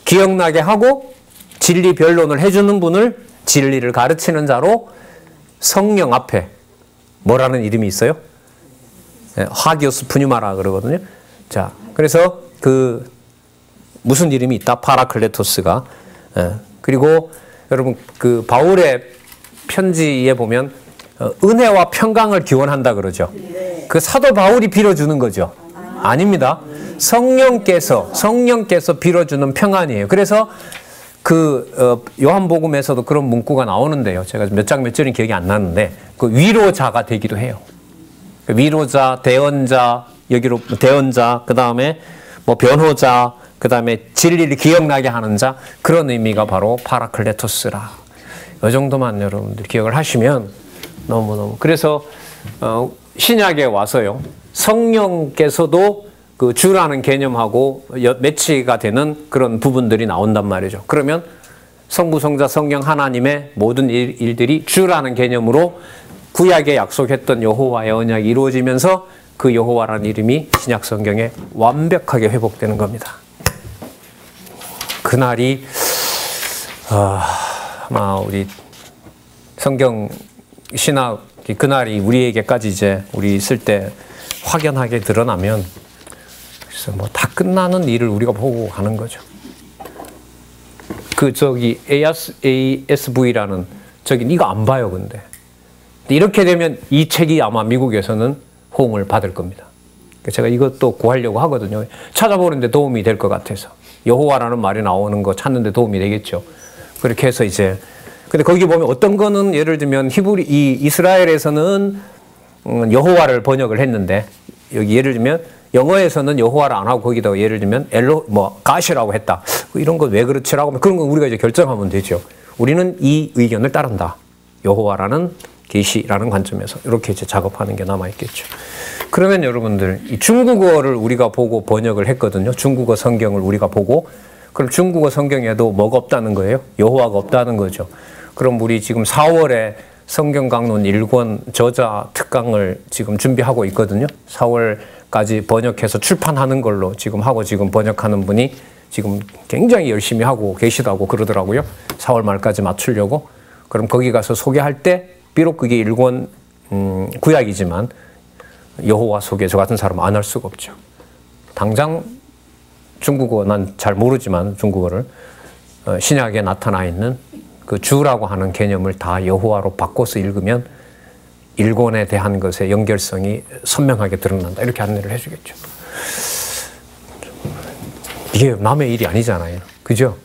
기억나게 하고 진리 변론을 해주는 분을 진리를 가르치는 자로 성령 앞에 뭐라는 이름이 있어요? 하기오스 푸뉴마라 그러거든요. 자, 그래서 그 무슨 이름이 있다? 파라클레토스가. 그리고 여러분 그 바울의 편지에 보면 은혜와 평강을 기원한다 그러죠. 그 사도 바울이 빌어주는 거죠. 아닙니다. 성령께서 빌어주는 평안이에요. 그래서 그 요한복음에서도 그런 문구가 나오는데요. 제가 몇 장 몇 절인 기억이 안 나는데 그 위로자가 되기도 해요. 위로자, 대언자, 여기로 대언자, 그 다음에 뭐 변호자, 그 다음에 진리를 기억나게 하는 자, 그런 의미가 바로 파라클레토스라. 이 정도만 여러분들 기억을 하시면 너무너무. 그래서 신약에 와서요, 성령께서도 그 주라는 개념하고 매치가 되는 그런 부분들이 나온단 말이죠. 그러면 성부, 성자, 성령 하나님의 모든 일들이 주라는 개념으로 구약에 약속했던 여호와의 언약이 이루어지면서 그 여호와라는 이름이 신약 성경에 완벽하게 회복되는 겁니다. 그날이 아마 우리 성경 신학 그날이 우리에게까지 이제 우리 있을 때 확연하게 드러나면 그래서 뭐 다 끝나는 일을 우리가 보고 가는 거죠. 그 저기 ASV라는 저기 이거 안 봐요, 근데 이렇게 되면 이 책이 아마 미국에서는 호응을 받을 겁니다. 제가 이것도 구하려고 하거든요. 찾아보는데 도움이 될 것 같아서. 여호와라는 말이 나오는 거 찾는데 도움이 되겠죠. 그렇게 해서 이제 근데 거기 보면 어떤 거는 예를 들면 이스라엘에서는 여호와를 번역을 했는데 여기 예를 들면 영어에서는 여호와를 안 하고 거기다가 예를 들면 가시라고 했다. 이런 거 왜 그렇지라고 하면 그런 건 우리가 이제 결정하면 되죠. 우리는 이 의견을 따른다. 여호와라는 계시라는 관점에서 이렇게 이제 작업하는 게 남아 있겠죠. 그러면 여러분들 이 중국어를 우리가 보고 번역을 했거든요. 중국어 성경을 우리가 보고 그럼 중국어 성경에도 뭐가 없다는 거예요? 여호와가 없다는 거죠. 그럼 우리 지금 4월에 성경 강론 1권 저자 특강을 지금 준비하고 있거든요. 4월까지 번역해서 출판하는 걸로 지금 하고 지금 번역하는 분이 지금 굉장히 열심히 하고 계시다고 그러더라고요. 4월 말까지 맞추려고. 그럼 거기 가서 소개할 때 비록 그게 1권 구약이지만 여호와 소개 저 같은 사람 안 할 수가 없죠. 당장 중국어 난 잘 모르지만 중국어를 신약에 나타나 있는 그 주라고 하는 개념을 다 여호와로 바꿔서 읽으면 1권에 대한 것의 연결성이 선명하게 드러난다. 이렇게 안내를 해주겠죠. 이게 남의 일이 아니잖아요. 그죠?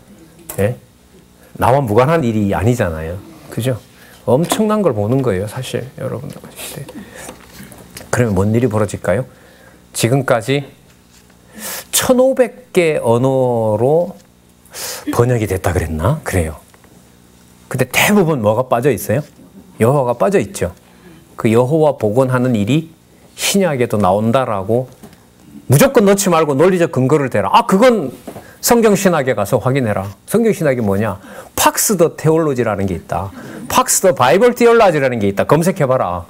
예? 나와 무관한 일이 아니잖아요. 그죠? 엄청난 걸 보는 거예요, 사실. 여러분들. 그러면 뭔 일이 벌어질까요? 지금까지 1500개 언어로 번역이 됐다 그랬나? 그래요. 근데 대부분 뭐가 빠져 있어요? 여호와가 빠져 있죠. 그 여호와 복원하는 일이 신약에도 나온다라고 무조건 넣지 말고 논리적 근거를 대라. 그건 성경신학에 가서 확인해라. 성경신학이 뭐냐? 팍스 더 테올로지라는 게 있다. 팍스 더 바이블 테올로지라는 게 있다. 검색해봐라.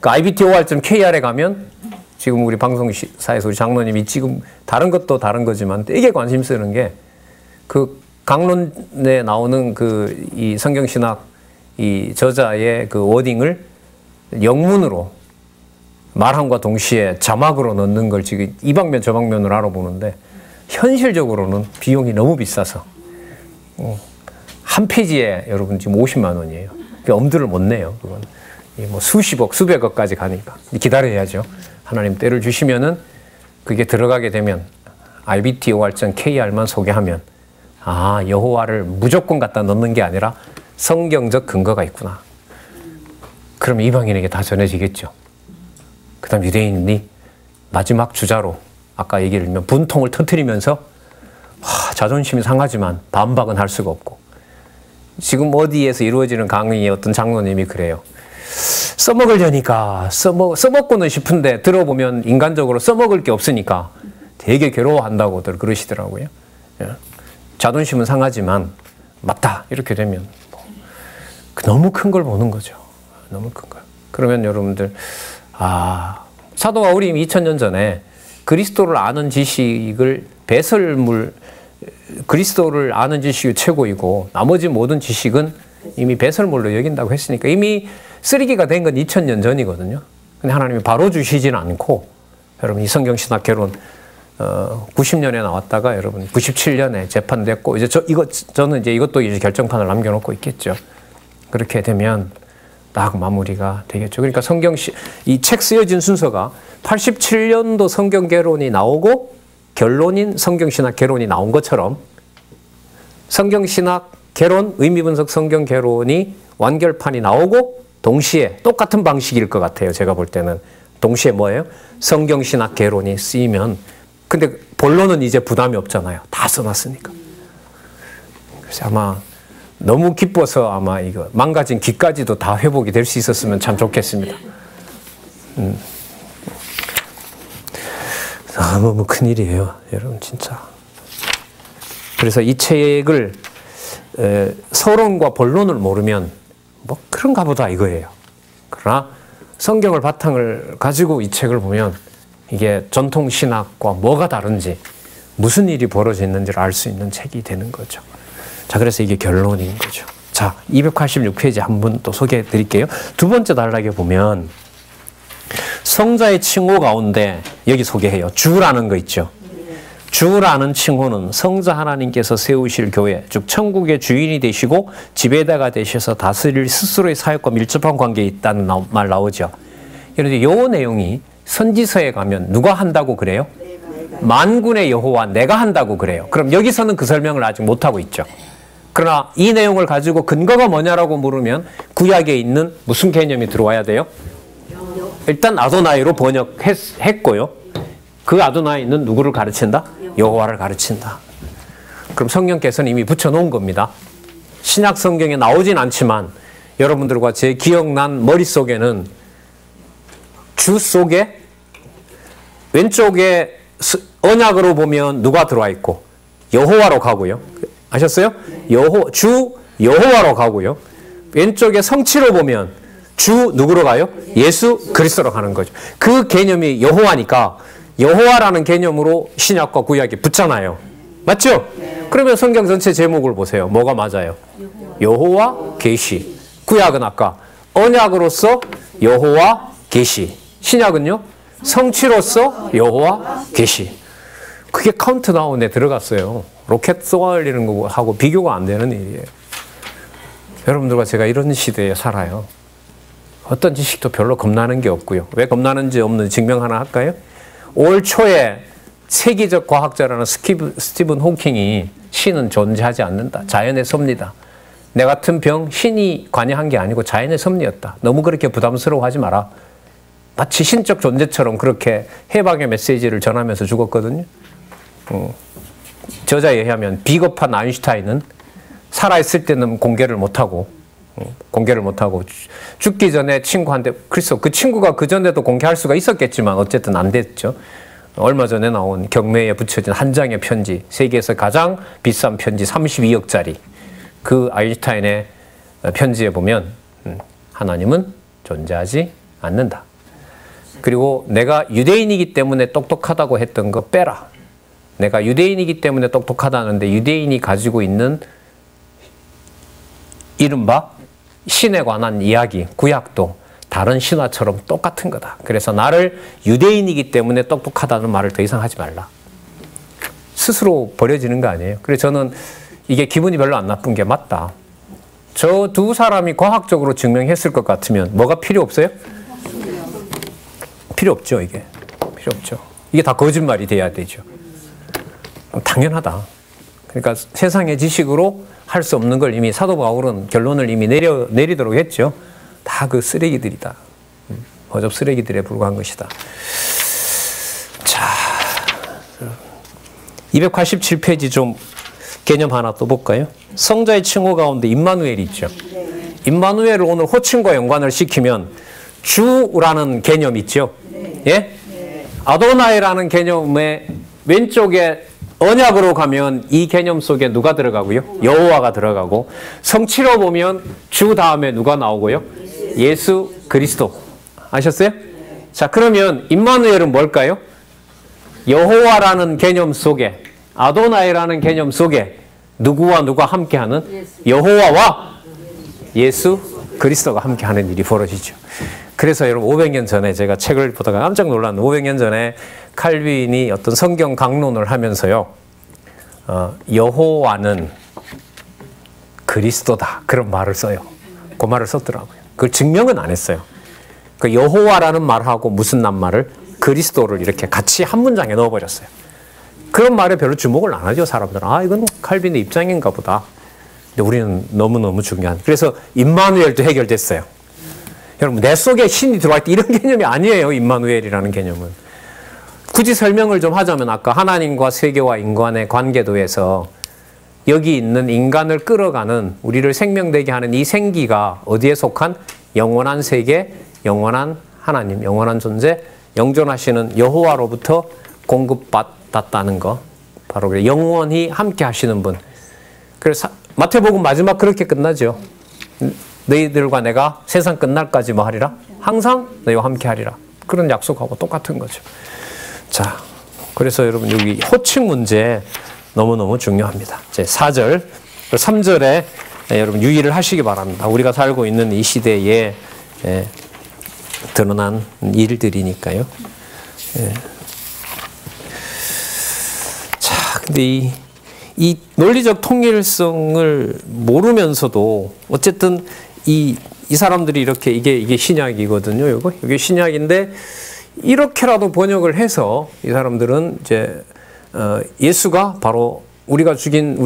그 ibtor.kr에 가면 지금 우리 방송사에서 우리 장로님이 지금 다른 것도 다른 거지만 되게 관심 쓰는 게 그 강론에 나오는 그 이 성경신학 이 저자의 그 워딩을 영문으로 말함과 동시에 자막으로 넣는 걸 지금 이 방면 저 방면으로 알아보는데 현실적으로는 비용이 너무 비싸서 한 페이지에 여러분 지금 50만 원이에요. 엄두를 못 내요. 그건 뭐 수십억, 수백억까지 가니까 기다려야죠. 하나님 때를 주시면은 그게 들어가게 되면 ibtor.kr만 소개하면 여호와를 무조건 갖다 넣는 게 아니라 성경적 근거가 있구나. 그럼 이방인에게 다 전해지겠죠. 그 다음 유대인이 마지막 주자로 아까 얘기를 들면 분통을 터뜨리면서 자존심이 상하지만 반박은 할 수가 없고 지금 어디에서 이루어지는 강의의 어떤 장로님이 그래요. 써먹으려니까 써먹고는 싶은데 들어보면 인간적으로 써먹을 게 없으니까 되게 괴로워한다고들 그러시더라고요. 자존심은 상하지만 맞다 이렇게 되면 너무 큰 걸 보는 거죠. 너무 큰 걸. 그러면 여러분들, 사도 바울이 2000년 전에 그리스도를 아는 지식을 그리스도를 아는 지식이 최고이고 나머지 모든 지식은 이미 배설물로 여긴다고 했으니까 이미 쓰레기가 된 건 2000년 전이거든요. 근데 하나님이 바로 주시진 않고, 여러분 이 성경신학 개론 90년에 나왔다가 여러분 97년에 재판됐고, 이제 저는 이제 이것도 이제 결정판을 남겨놓고 있겠죠. 그렇게 되면 딱 마무리가 되겠죠. 그러니까 이 책 쓰여진 순서가 87년도 성경 개론이 나오고 결론인 성경신학 개론이 나온 것처럼 성경신학 개론, 의미분석 성경 개론이 완결판이 나오고 동시에 똑같은 방식일 것 같아요. 제가 볼 때는 동시에 뭐예요? 성경신학 개론이 쓰이면, 근데 본론은 이제 부담이 없잖아요. 다 써놨으니까. 그래서 아마 너무 기뻐서 아마 이거 망가진 귀까지도 다 회복이 될 수 있었으면 참 좋겠습니다. 너무 큰일이에요, 여러분 진짜. 그래서 이 책을 서론과 본론을 모르면 뭐 그런가 보다 이거예요. 그러나 성경을 바탕을 가지고 이 책을 보면 이게 전통 신학과 뭐가 다른지, 무슨 일이 벌어졌는지를 알 수 있는 책이 되는 거죠. 자, 그래서 이게 결론인 거죠. 자, 286페이지 한 번 또 소개해 드릴게요. 두 번째 단락에 보면 성자의 칭호 가운데 여기 소개해요. 주라는 거 있죠. 주라는 칭호는 성자 하나님께서 세우실 교회, 즉 천국의 주인이 되시고 지배자가 되셔서 다스릴 스스로의 사역과 밀접한 관계에 있다는 말 나오죠. 그런데 이 내용이 선지서에 가면 누가 한다고 그래요? 만군의 여호와 내가 한다고 그래요. 그럼 여기서는 그 설명을 아직 못하고 있죠. 그러나 이 내용을 가지고 근거가 뭐냐라고 물으면 구약에 있는 무슨 개념이 들어와야 돼요? 일단 아도나이로 번역했고요. 그 아도나이는 누구를 가르친다? 여호와를 가르친다. 그럼 성령께서는 이미 붙여놓은 겁니다. 신약 성경에 나오진 않지만 여러분들과 제 기억난 머릿속에는 주 속에 왼쪽에 언약으로 보면 누가 들어와 있고 여호와로 가고요. 아셨어요? 주 여호와로 가고요. 왼쪽에 성취로 보면 주 누구로 가요? 예수 그리스도로 가는 거죠. 그 개념이 여호와니까 여호와라는 개념으로 신약과 구약이 붙잖아요. 맞죠? 그러면 성경 전체 제목을 보세요. 뭐가 맞아요? 여호와 계시. 구약은 아까 언약으로서 여호와 계시. 신약은요? 성취로서 여호와 계시. 그게 카운트다운에 들어갔어요. 로켓 쏘아올리는 거하고 비교가 안 되는 일이에요. 여러분들과 제가 이런 시대에 살아요. 어떤 지식도 별로 겁나는 게 없고요. 왜 겁나는지 없는 증명 하나 할까요? 올 초에 세계적 과학자라는 스티븐 호킹이 신은 존재하지 않는다. 자연의 섭리다. 내 같은 병 신이 관여한 게 아니고 자연의 섭리였다. 너무 그렇게 부담스러워하지 마라. 마치 신적 존재처럼 그렇게 해방의 메시지를 전하면서 죽었거든요. 저자에 의하면 비겁한 아인슈타인은 살아있을 때는 공개를 못하고 죽기 전에 친구한테, 그래서 그 친구가 그 전에도 공개할 수가 있었겠지만 어쨌든 안 됐죠. 얼마 전에 나온 경매에 붙여진 한 장의 편지, 세계에서 가장 비싼 편지 32억짜리 그 아인슈타인의 편지에 보면 하나님은 존재하지 않는다. 그리고 내가 유대인이기 때문에 똑똑하다고 했던 거 빼라. 내가 유대인이기 때문에 똑똑하다는데 유대인이 가지고 있는 이른바 신에 관한 이야기, 구약도 다른 신화처럼 똑같은 거다. 그래서 나를 유대인이기 때문에 똑똑하다는 말을 더 이상 하지 말라. 스스로 버려지는 거 아니에요. 그래서 저는 이게 기분이 별로 안 나쁜 게 맞다. 저 두 사람이 과학적으로 증명했을 것 같으면 뭐가 필요 없어요? 필요 없죠, 이게. 필요 없죠. 이게 다 거짓말이 돼야 되죠. 당연하다. 그러니까 세상의 지식으로 할 수 없는 걸 이미 사도 바울은 결론을 이미 내리도록 했죠. 다 그 쓰레기들이다. 허접 쓰레기들에 불과한 것이다. 자, 287페이지 좀 개념 하나 또 볼까요? 성자의 칭호 가운데 임마누엘이 있죠. 임마누엘을 오늘 호칭과 연관을 시키면 주라는 개념 있죠. 예? 아도나이라는 개념의 왼쪽에 언약으로 가면 이 개념 속에 누가 들어가고요? 여호와가 들어가고, 성취로 보면 주 다음에 누가 나오고요? 예수 그리스도. 아셨어요? 자, 그러면 임마누엘은 뭘까요? 여호와라는 개념 속에, 아도나이라는 개념 속에 누구와 누가 함께하는? 여호와와 예수 그리스도가 함께하는 일이 벌어지죠. 그래서 여러분 500년 전에 제가 책을 보다가 깜짝 놀랐는데, 500년 전에 칼빈이 어떤 성경 강론을 하면서요, 여호와는 그리스도다, 그런 말을 써요. 그 말을 썼더라고요. 그걸 증명은 안 했어요. 그 여호와라는 말하고 무슨 낱말을, 그리스도를 이렇게 같이 한 문장에 넣어버렸어요. 그런 말에 별로 주목을 안 하죠, 사람들은. 아, 이건 칼빈의 입장인가 보다. 근데 우리는 너무너무 중요한. 그래서 임마누엘도 해결됐어요. 여러분, 내 속에 신이 들어갈 때 이런 개념이 아니에요, 임마누엘이라는 개념은. 굳이 설명을 좀 하자면, 아까 하나님과 세계와 인간의 관계도에서 여기 있는 인간을 끌어가는, 우리를 생명되게 하는 이 생기가 어디에 속한? 영원한 세계, 영원한 하나님, 영원한 존재, 영존하시는 여호와로부터 공급받았다는 거. 바로 그래, 영원히 함께 하시는 분. 그래서 마태복음 마지막 그렇게 끝나죠. 너희들과 내가 세상 끝날까지 뭐 하리라? 항상 너희와 함께 하리라. 그런 약속하고 똑같은 거죠. 자, 그래서 여러분 여기 호칭 문제 너무너무 중요합니다. 제 4절, 3절에 여러분 유의를 하시기 바랍니다. 우리가 살고 있는 이 시대에 드러난 일들이니까요. 자, 근데 이 논리적 통일성을 모르면서도 어쨌든 이 사람들이 이렇게 이게 신약이거든요. 이게 신약인데 이렇게라도 번역을 해서 이 사람들은 이제 예수가 바로 우리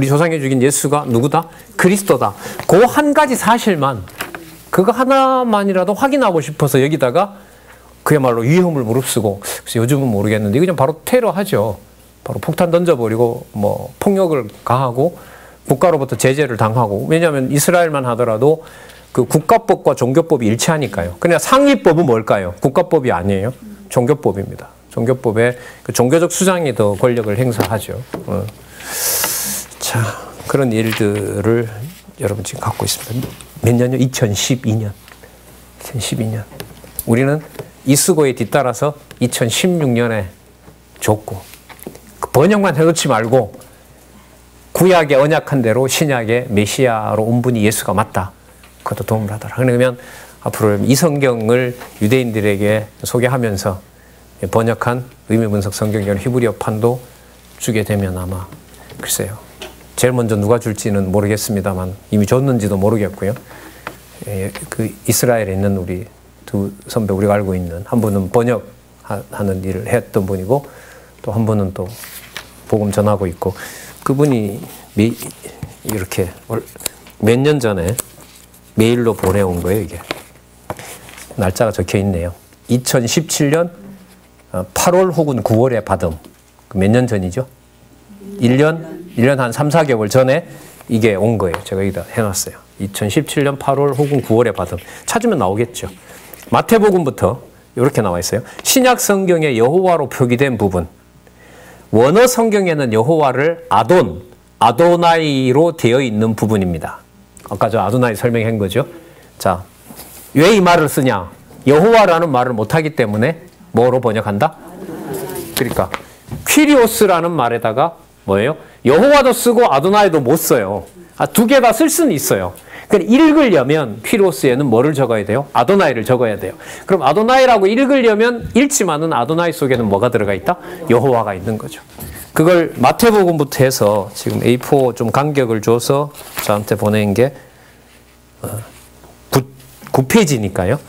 조상이 죽인 예수가 누구다? 그리스도다. 그 한 가지 사실만, 그거 하나만이라도 확인하고 싶어서 여기다가 그야말로 위험을 무릅쓰고, 그래서 요즘은 모르겠는데 이거 그냥 바로 테러하죠. 바로 폭탄 던져버리고 뭐 폭력을 가하고 국가로부터 제재를 당하고. 왜냐하면 이스라엘만 하더라도 그 국가법과 종교법이 일치하니까요. 그냥 상위법은 뭘까요? 국가법이 아니에요. 종교법입니다. 종교법에 그 종교적 수장이 더 권력을 행사하죠. 자, 그런 일들을 여러분 지금 갖고 있습니다. 몇 년요? 2012년. 우리는 이수고에 뒤따라서 2016년에 줬고, 그 번역만 해놓지 말고 구약의 언약한 대로 신약의 메시아로 온 분이 예수가 맞다. 그것도 도움을 하더라. 그러면 앞으로 이 성경을 유대인들에게 소개하면서 번역한 의미분석 성경이라는 히브리어판도 주게 되면 아마, 글쎄요, 제일 먼저 누가 줄지는 모르겠습니다만 이미 줬는지도 모르겠고요. 그 이스라엘에 있는 우리 두 선배, 우리가 알고 있는 한 분은 번역하는 일을 했던 분이고, 또 한 분은 또 복음 전하고 있고, 그분이 이렇게 몇 년 전에 메일로 보내온 거예요. 이게 날짜가 적혀 있네요. 2017년 8월 혹은 9월에 받음. 몇 년 전이죠? 1년 한 3, 4개월 전에 이게 온 거예요. 제가 여기다 해놨어요. 2017년 8월 혹은 9월에 받음. 찾으면 나오겠죠. 마태복음부터 이렇게 나와 있어요. 신약 성경의 여호와로 표기된 부분. 원어 성경에는 여호와를 아도나이로 되어 있는 부분입니다. 아까 저 아도나이 설명한 거죠. 자, 왜 이 말을 쓰냐? 여호와라는 말을 못하기 때문에 뭐로 번역한다? 그러니까 퀴리오스라는 말에다가 뭐예요? 여호와도 쓰고 아도나이도 못 써요. 두 개 다 쓸 수는 있어요. 그러니까 읽으려면 퀴리오스에는 뭐를 적어야 돼요? 아도나이를 적어야 돼요. 그럼 아도나이라고 읽으려면 읽지만은 아도나이 속에는 뭐가 들어가 있다? 여호와가 있는 거죠. 그걸 마태복음부터 해서 지금 A4 좀 간격을 줘서 저한테 보낸 게 9페이지니까요.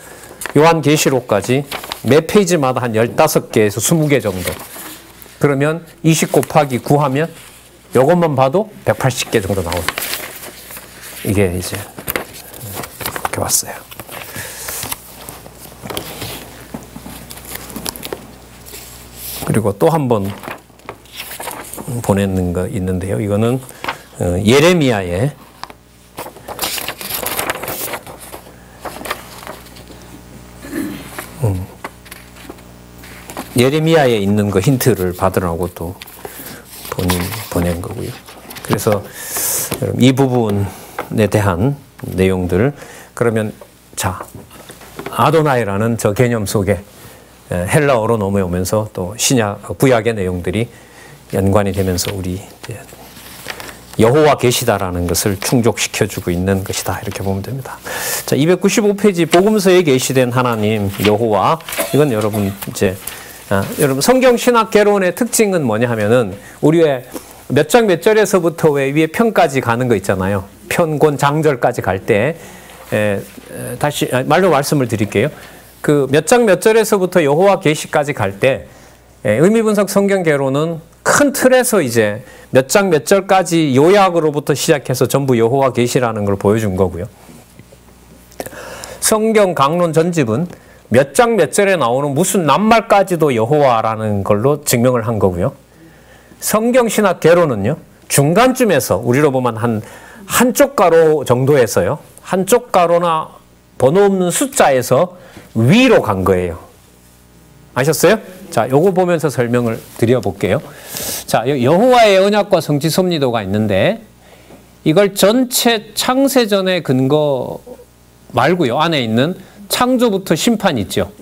요한계시록까지 매 페이지마다 한 15개에서 20개 정도. 그러면 20 곱하기 9 하면 요것만 봐도 180개 정도 나옵니다. 이게 이제 이렇게 왔어요. 그리고 또 한 번 보내는 거 있는데요. 이거는 예레미야의 예레미야에 있는 거 힌트를 받으라고 또 본인 그래서 이 부분에 대한 내용들, 그러면 자, 아도나이라는 저 개념 속에 헬라어로 넘어오면서 또 신약, 구약의 내용들이 연관이 되면서 우리 여호와 계시다라는 것을 충족시켜주고 있는 것이다, 이렇게 보면 됩니다. 자, 295페이지 복음서에 계시된 하나님 여호와, 이건 여러분 이제 여러분 성경 신학 개론의 특징은 뭐냐 하면은 우리의 몇 장 몇 절에서부터 왜 위에 편까지 가는 거 있잖아요. 편권 장절까지 갈 때 다시 말로 말씀을 드릴게요. 그 몇 장 몇 절에서부터 여호와 계시까지 갈 때 의미분석 성경 개론은 큰 틀에서 이제 몇 장 몇 절까지 요약으로부터 시작해서 전부 여호와 계시라는 걸 보여준 거고요. 성경 강론 전집은 몇 장 몇 절에 나오는 무슨 낱말까지도 여호와라는 걸로 증명을 한 거고요. 성경 신학 개론은요, 중간쯤에서 우리로 보면 한쪽 가로 정도에서요, 한쪽 가로나 번호 없는 숫자에서 위로 간 거예요. 아셨어요? 자, 요거 보면서 설명을 드려볼게요. 자, 여호와의 언약과 성취 섭리도가 있는데, 이걸 전체 창세전의 근거 말고요, 안에 있는 창조부터 심판 있죠.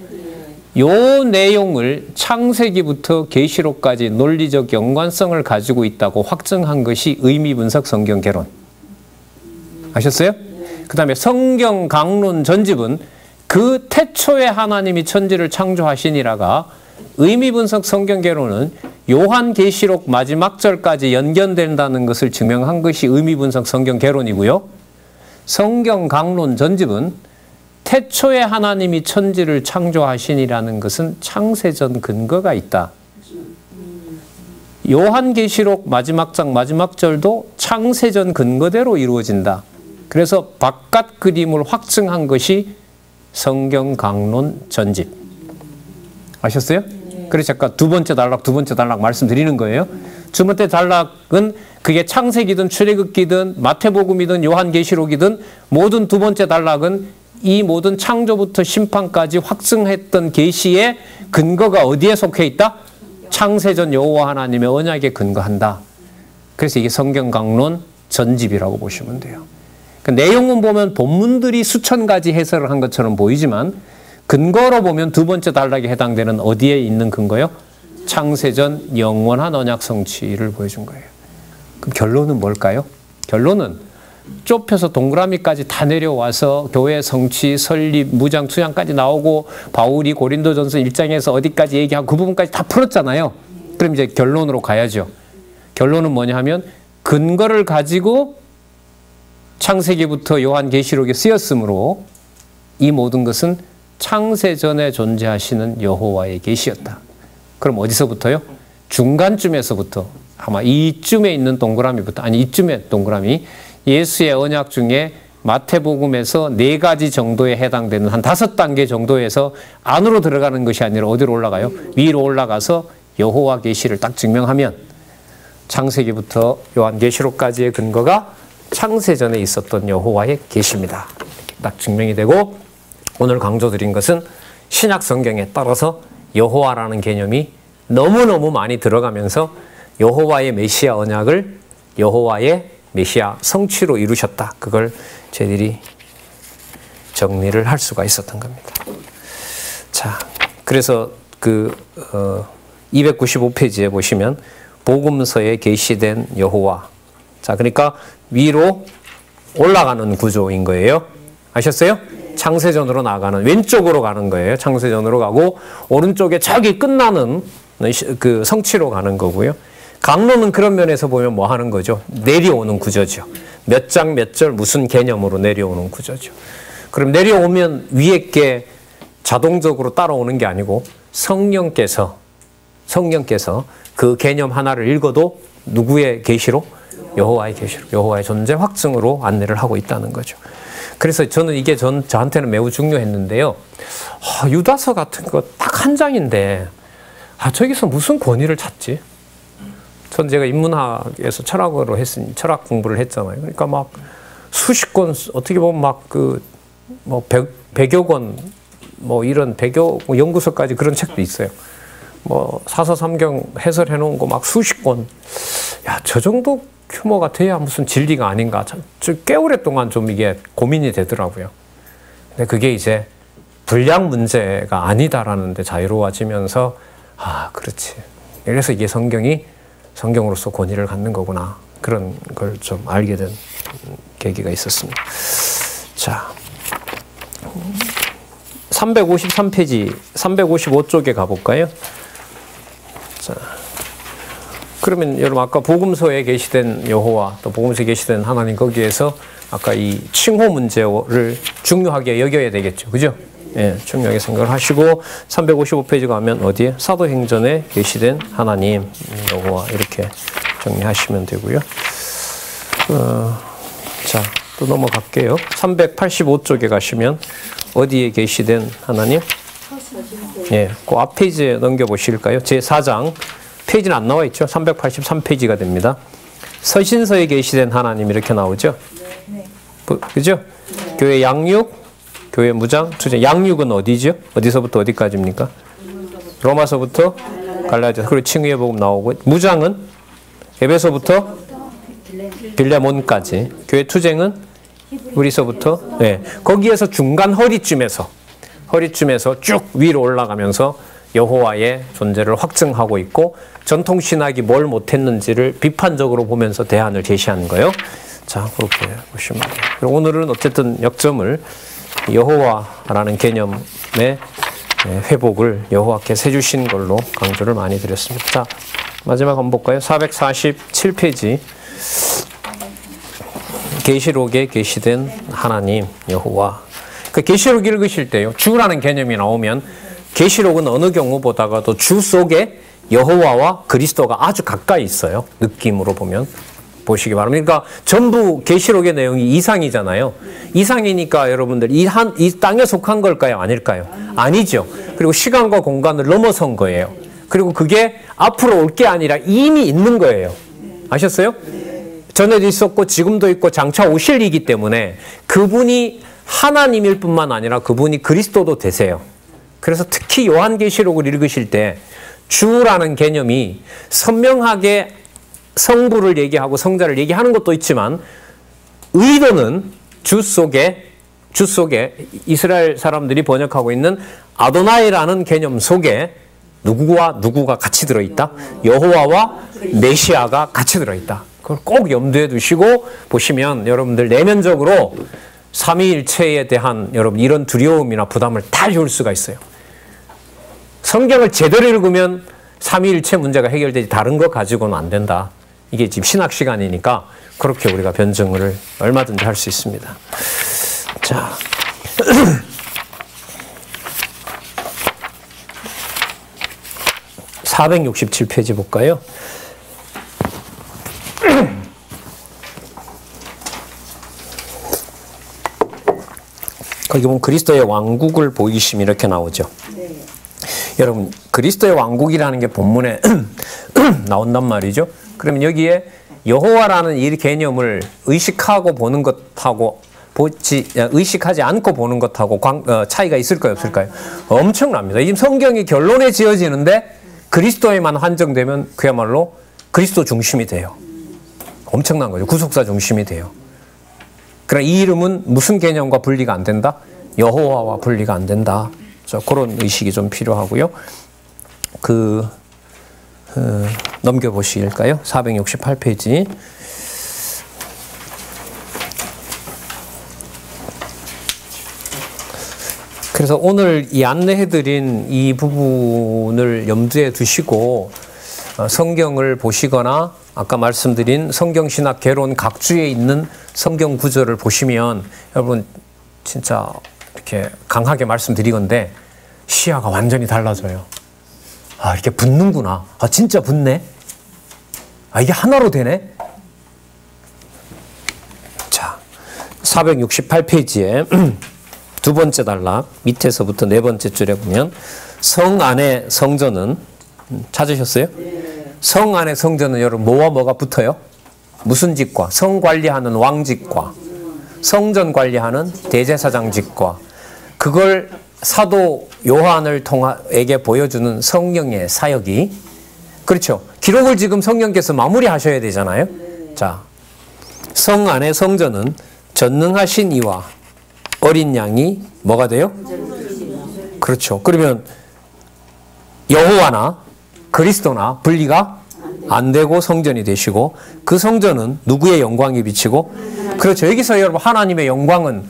요 내용을 창세기부터 계시록까지 논리적 연관성을 가지고 있다고 확증한 것이 의미분석 성경 개론. 아셨어요? 그 다음에 성경 강론 전집은 그 태초에 하나님이 천지를 창조하시니라가 의미분석 성경 개론은 요한계시록 마지막 절까지 연결된다는 것을 증명한 것이 의미분석 성경 개론이고요. 성경 강론 전집은 태초에 하나님이 천지를 창조하시니라는 것은 창세전 근거가 있다. 요한계시록 마지막 장 마지막 절도 창세전 근거대로 이루어진다. 그래서 바깥 그림을 확증한 것이 성경 강론 전집. 아셨어요? 그래서 아까 두 번째 단락 말씀드리는 거예요. 두 번째 단락은 그게 창세기든 출애굽기든 마태복음이든 요한계시록이든 모든 두 번째 단락은 이 모든 창조부터 심판까지 확증했던 계시의 근거가 어디에 속해 있다? 창세전 여호와 하나님의 언약에 근거한다. 그래서 이게 성경 강론 전집이라고 보시면 돼요. 그 내용은 보면 본문들이 수천 가지 해설을 한 것처럼 보이지만 근거로 보면 두 번째 단락에 해당되는 어디에 있는 근거요? 창세전 영원한 언약 성취를 보여준 거예요. 그럼 결론은 뭘까요? 결론은 좁혀서 동그라미까지 다 내려와서 교회 성취, 설립, 무장, 투장까지 나오고 바울이 고린도전서 1장에서 어디까지 얘기하고 그 부분까지 다 풀었잖아요. 그럼 이제 결론으로 가야죠. 결론은 뭐냐 하면 근거를 가지고 창세기부터 요한계시록에 쓰였으므로 이 모든 것은 창세전에 존재하시는 여호와의 계시였다. 그럼 어디서부터요? 중간쯤에서부터, 아마 이쯤에 있는 동그라미부터, 아니 이쯤에 동그라미, 예수의 언약 중에 마태복음에서 4가지 정도에 해당되는 한 5단계 정도에서 안으로 들어가는 것이 아니라 어디로 올라가요? 위로 올라가서 여호와 계시를 딱 증명하면 창세기부터 요한계시록까지의 근거가 창세전에 있었던 여호와의 계시입니다. 딱 증명이 되고, 오늘 강조드린 것은 신약 성경에 따라서 여호와라는 개념이 너무너무 많이 들어가면서 여호와의 메시아 언약을 여호와의 메시아 성취로 이루셨다. 그걸 저희들이 정리를 할 수가 있었던 겁니다. 자, 그래서 295페이지에 보시면 복음서에 계시된 여호와. 자, 그러니까 위로 올라가는 구조인 거예요. 아셨어요? 창세전으로 나가는, 왼쪽으로 가는 거예요. 창세전으로 가고 오른쪽에 저기 끝나는 그 성취로 가는 거고요. 강론은 그런 면에서 보면 뭐 하는 거죠? 내려오는 구조죠. 몇 장 몇 절 무슨 개념으로 내려오는 구조죠. 그럼 내려오면 위에 게 자동적으로 따라오는 게 아니고 성령께서 그 개념 하나를 읽어도 누구의 계시로? 여호와의 계시로, 여호와의 존재 확증으로 안내를 하고 있다는 거죠. 그래서 저는 이게 저한테는 매우 중요했는데요. 유다서 같은 거 딱 한 장인데 저기서 무슨 권위를 찾지? 전 제가 인문학에서 철학으로 했으니 철학 공부를 했잖아요. 그러니까 막 수십 권, 어떻게 보면 막 뭐 100여 권, 뭐 이런 100여 연구서까지 그런 책도 있어요. 뭐 사서삼경 해설해 놓은 거 막 수십 권. 야, 저 정도 규모가 돼야 무슨 진리가 아닌가. 꽤 오랫동안 좀 이게 고민이 되더라고요. 근데 그게 이제 분량 문제가 아니다라는 데 자유로워지면서 아, 그렇지. 그래서 이게 성경으로서 권위를 갖는 거구나. 그런 걸 좀 알게 된 계기가 있었습니다. 자, 353페이지, 355쪽에 가볼까요? 자, 그러면 여러분 아까 복음서에 계시된 여호와 또 복음서에 계시된 하나님 거기에서 아까 이 칭호 문제를 중요하게 여겨야 되겠죠. 그죠? 예, 중요하게 생각을 하시고 355페이지 가면 어디에? 사도행전에 계시된 하나님 여호와 이렇게 정리하시면 되고요. 자, 또 넘어갈게요. 385쪽에 가시면 어디에 계시된 하나님? 예, 그 앞 페이지에 넘겨보실까요? 제4장 페이지는 안 나와 있죠? 383페이지가 됩니다. 서신서에 계시된 하나님 이렇게 나오죠? 그죠? 교회 양육, 교회 무장, 투쟁. 양육은 어디죠? 어디서부터 어디까지입니까? 로마서부터 갈라디아. 그리고 칭의의 복음 나오고 무장은 에베소부터 빌레몬까지. 교회 투쟁은 우리서부터 네. 거기에서 중간 허리쯤에서 쭉 위로 올라가면서 여호와의 존재를 확증하고 있고 전통 신학이 뭘 못했는지를 비판적으로 보면서 대안을 제시하는 거예요. 자, 그렇게 보시면 돼요. 그리고 오늘은 어쨌든 역점을 여호와라는 개념의 회복을 여호와께서 해주신 걸로 강조를 많이 드렸습니다. 자, 마지막 한번 볼까요? 447페이지. 계시록에 계시된 하나님 여호와. 그 계시록 읽으실 때요. 주라는 개념이 나오면 계시록은 어느 경우보다가도 주 속에 여호와와 그리스도가 아주 가까이 있어요. 느낌으로 보면. 보시기 바랍니다. 그러니까 전부 계시록의 내용이 이상이잖아요. 이상이니까 여러분들 이 땅에 속한 걸까요? 아닐까요? 아니죠. 그리고 시간과 공간을 넘어선 거예요. 그리고 그게 앞으로 올 게 아니라 이미 있는 거예요. 아셨어요? 전에도 있었고 지금도 있고 장차 오실 이기 때문에 그분이 하나님일 뿐만 아니라 그분이 그리스도도 되세요. 그래서 특히 요한계시록을 읽으실 때 주라는 개념이 선명하게 성부를 얘기하고 성자를 얘기하는 것도 있지만 의도는 주 속에 이스라엘 사람들이 번역하고 있는 아도나이라는 개념 속에 누구와 누구가 같이 들어있다? 여호와와 메시아가 같이 들어있다. 그걸 꼭 염두에 두시고 보시면 여러분들 내면적으로 삼위일체에 대한 여러분 이런 두려움이나 부담을 다 지울 수가 있어요. 성경을 제대로 읽으면 삼위일체 문제가 해결되지 다른 거 가지고는 안 된다. 이게 지금 신학 시간이니까 그렇게 우리가 변증을 얼마든지 할 수 있습니다. 자, 467페이지 볼까요? 거기 보면 그리스도의 왕국을 보이심 이렇게 나오죠. 네. 여러분 그리스도의 왕국이라는 게 본문에 나온단 말이죠. 그러면 여기에 여호와라는 이 개념을 의식하고 보는 것하고 의식하지 않고 보는 것하고 차이가 있을까요? 없을까요? 엄청납니다. 지금 성경이 결론에 지어지는데 그리스도에만 한정되면 그야말로 그리스도 중심이 돼요. 엄청난 거죠. 구속사 중심이 돼요. 그러나 이 이름은 무슨 개념과 분리가 안 된다? 여호와와 분리가 안 된다. 그런 의식이 좀 필요하고요. 넘겨보실까요? 468페이지. 그래서 오늘 이 안내해드린 이 부분을 염두에 두시고 성경을 보시거나 아까 말씀드린 성경신학 개론 각주에 있는 성경 구절을 보시면 여러분 진짜 이렇게 강하게 말씀드리건데 시야가 완전히 달라져요. 아, 이렇게 붙는구나. 아, 진짜 붙네. 아, 이게 하나로 되네. 자, 468페이지에 두 번째 단락 밑에서부터 네 번째 줄에 보면 성 안에 성전은 찾으셨어요? 성 안에 성전은 여러분 뭐와 뭐가 붙어요? 무슨 직과? 성 관리하는 왕직과 성전 관리하는 대제사장직과 그걸 사도 요한을 통하게 보여주는 성령의 사역이 그렇죠. 기록을 지금 성령께서 마무리하셔야 되잖아요. 자, 성 안의 성전은 전능하신 이와 어린 양이 뭐가 돼요? 그렇죠. 그러면 여호와나 그리스도나 분리가 안 되고 성전이 되시고, 그 성전은 누구의 영광이 비치고, 그렇죠. 여기서 여러분 하나님의 영광은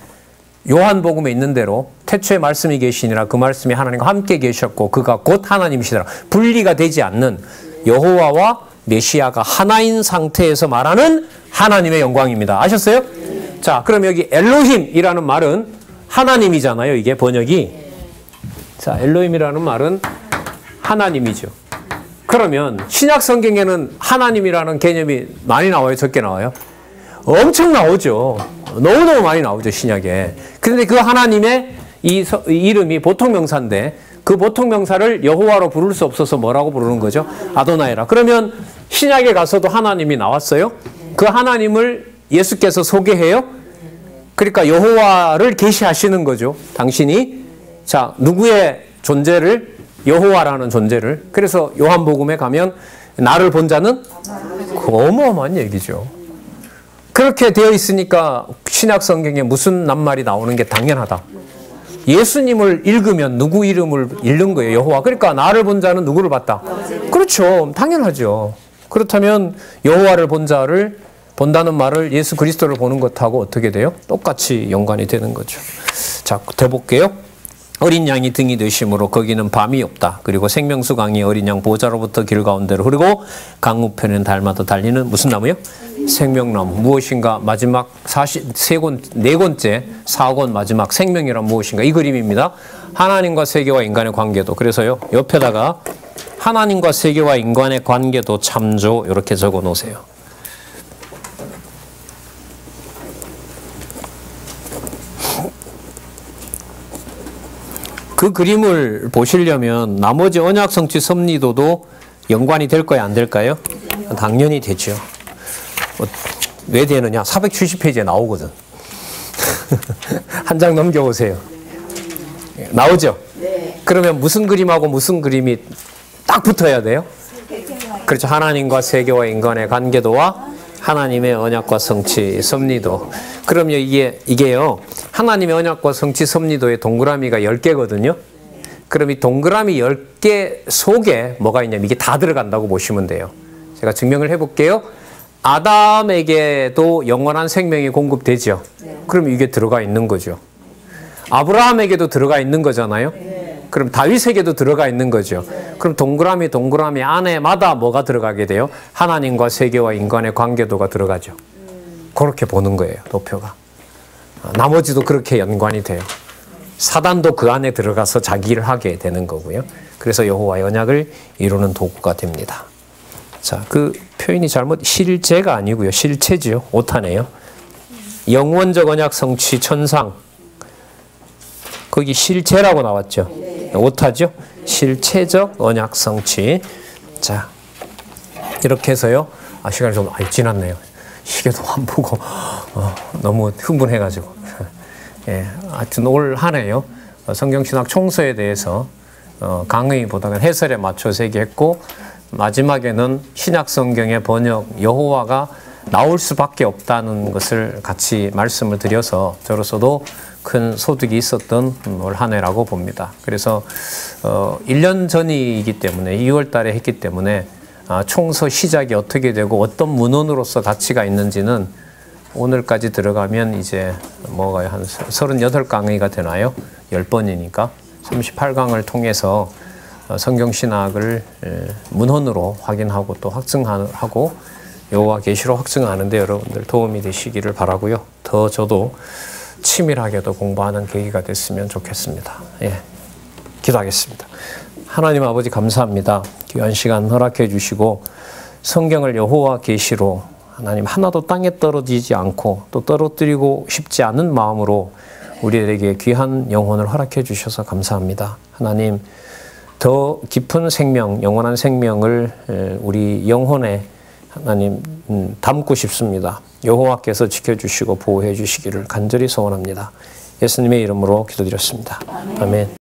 요한복음에 있는 대로 태초에 말씀이 계시니라 그 말씀이 하나님과 함께 계셨고 그가 곧 하나님이시더라. 분리가 되지 않는 여호와와 메시아가 하나인 상태에서 말하는 하나님의 영광입니다. 아셨어요? 자, 그럼 여기 엘로힘이라는 말은 하나님이잖아요. 이게 번역이. 자, 엘로힘이라는 말은 하나님이죠. 그러면 신약 성경에는 하나님이라는 개념이 많이 나와요? 적게 나와요? 엄청 나오죠. 너무너무 많이 나오죠, 신약에. 그런데 그 하나님의 이 이름이 보통명사인데 그 보통명사를 여호와로 부를 수 없어서 뭐라고 부르는 거죠? 아도나이라. 그러면 신약에 가서도 하나님이 나왔어요? 그 하나님을 예수께서 소개해요? 그러니까 여호와를 계시하시는 거죠, 당신이. 자, 누구의 존재를? 여호와라는 존재를. 그래서 요한복음에 가면 나를 본 자는 어마어마한 얘기죠. 그렇게 되어 있으니까 신약 성경에 무슨 낱말이 나오는 게 당연하다. 예수님을 읽으면 누구 이름을 읽는 거예요? 여호와. 그러니까 나를 본 자는 누구를 봤다? 그렇죠. 당연하죠. 그렇다면 여호와를 본 자를 본다는 말을 예수 그리스도를 보는 것하고 어떻게 돼요? 똑같이 연관이 되는 거죠. 자, 더 볼게요. 어린 양이 등이 되심으로 거기는 밤이 없다. 그리고 생명수 강이 어린 양 보좌로부터 길 가운데로 흐르고 강 우편에는 달마다 달리는 무슨 나무요? 생명나무. 무엇인가 마지막 4권째 4권 마지막 생명이란 무엇인가, 이 그림입니다. 하나님과 세계와 인간의 관계도. 그래서요 옆에다가 하나님과 세계와 인간의 관계도 참조 이렇게 적어 놓으세요. 그 그림을 보시려면 나머지 언약 성취 섭리도도 연관이 될 거야, 안 될까요? 당연히 되죠. 왜 되느냐? 470페이지에 나오거든. 한 장 넘겨보세요. 나오죠? 네. 그러면 무슨 그림하고 무슨 그림이 딱 붙어야 돼요? 그렇죠. 하나님과 세계와 인간의 관계도와 하나님의 언약과 성취 섭리도. 그럼요, 이게요, 하나님의 언약과 성취 섭리도의 동그라미가 10개거든요. 그럼 이 동그라미 10개 속에 뭐가 있냐면 이게 다 들어간다고 보시면 돼요. 제가 증명을 해볼게요. 아담에게도 영원한 생명이 공급되죠. 그럼 이게 들어가 있는 거죠. 아브라함에게도 들어가 있는 거잖아요. 그럼 다윗에게도 들어가 있는 거죠. 그럼 동그라미 안에마다 뭐가 들어가게 돼요? 하나님과 세계와 인간의 관계도가 들어가죠. 그렇게 보는 거예요, 도표가. 나머지도 그렇게 연관이 돼요. 사단도 그 안에 들어가서 자기 일을 하게 되는 거고요. 그래서 여호와의 언약을 이루는 도구가 됩니다. 자, 그 표현이 실제가 아니고요. 실체지요. 오타네요. 영원적 언약 성취 천상. 거기 실제라고 나왔죠. 오타죠. 실체적 언약 성취. 자, 이렇게 해서요. 시간이 좀 지났네요. 시계도 안 보고 너무 흥분해가지고. 예, 하여튼 올 한 해요. 성경신학 총서에 대해서 강의보다는 해설에 맞춰서 얘기했고, 마지막에는 신약 성경의 번역 여호와가 나올 수밖에 없다는 것을 같이 말씀을 드려서 저로서도 큰 소득이 있었던 올 한 해라고 봅니다. 그래서 1년 전이기 때문에 2월 달에 했기 때문에 총서 시작이 어떻게 되고 어떤 문헌으로서 가치가 있는지는 오늘까지 들어가면 이제 뭐가 한 38강의가 되나요? 10번이니까 38강을 통해서 성경신학을 문헌으로 확인하고 또 확증하고 여호와 계시로 확증하는 데 여러분들 도움이 되시기를 바라고요. 더 저도 치밀하게도 공부하는 계기가 됐으면 좋겠습니다. 예, 기도하겠습니다. 하나님 아버지 감사합니다. 귀한 시간 허락해 주시고 성경을 여호와 계시로 하나님 하나도 땅에 떨어지지 않고 또 떨어뜨리고 싶지 않은 마음으로 우리에게 귀한 영혼을 허락해 주셔서 감사합니다. 하나님 더 깊은 생명, 영원한 생명을 우리 영혼에 하나님 담고 싶습니다. 여호와께서 지켜주시고 보호해 주시기를 간절히 소원합니다. 예수님의 이름으로 기도드렸습니다. 아멘.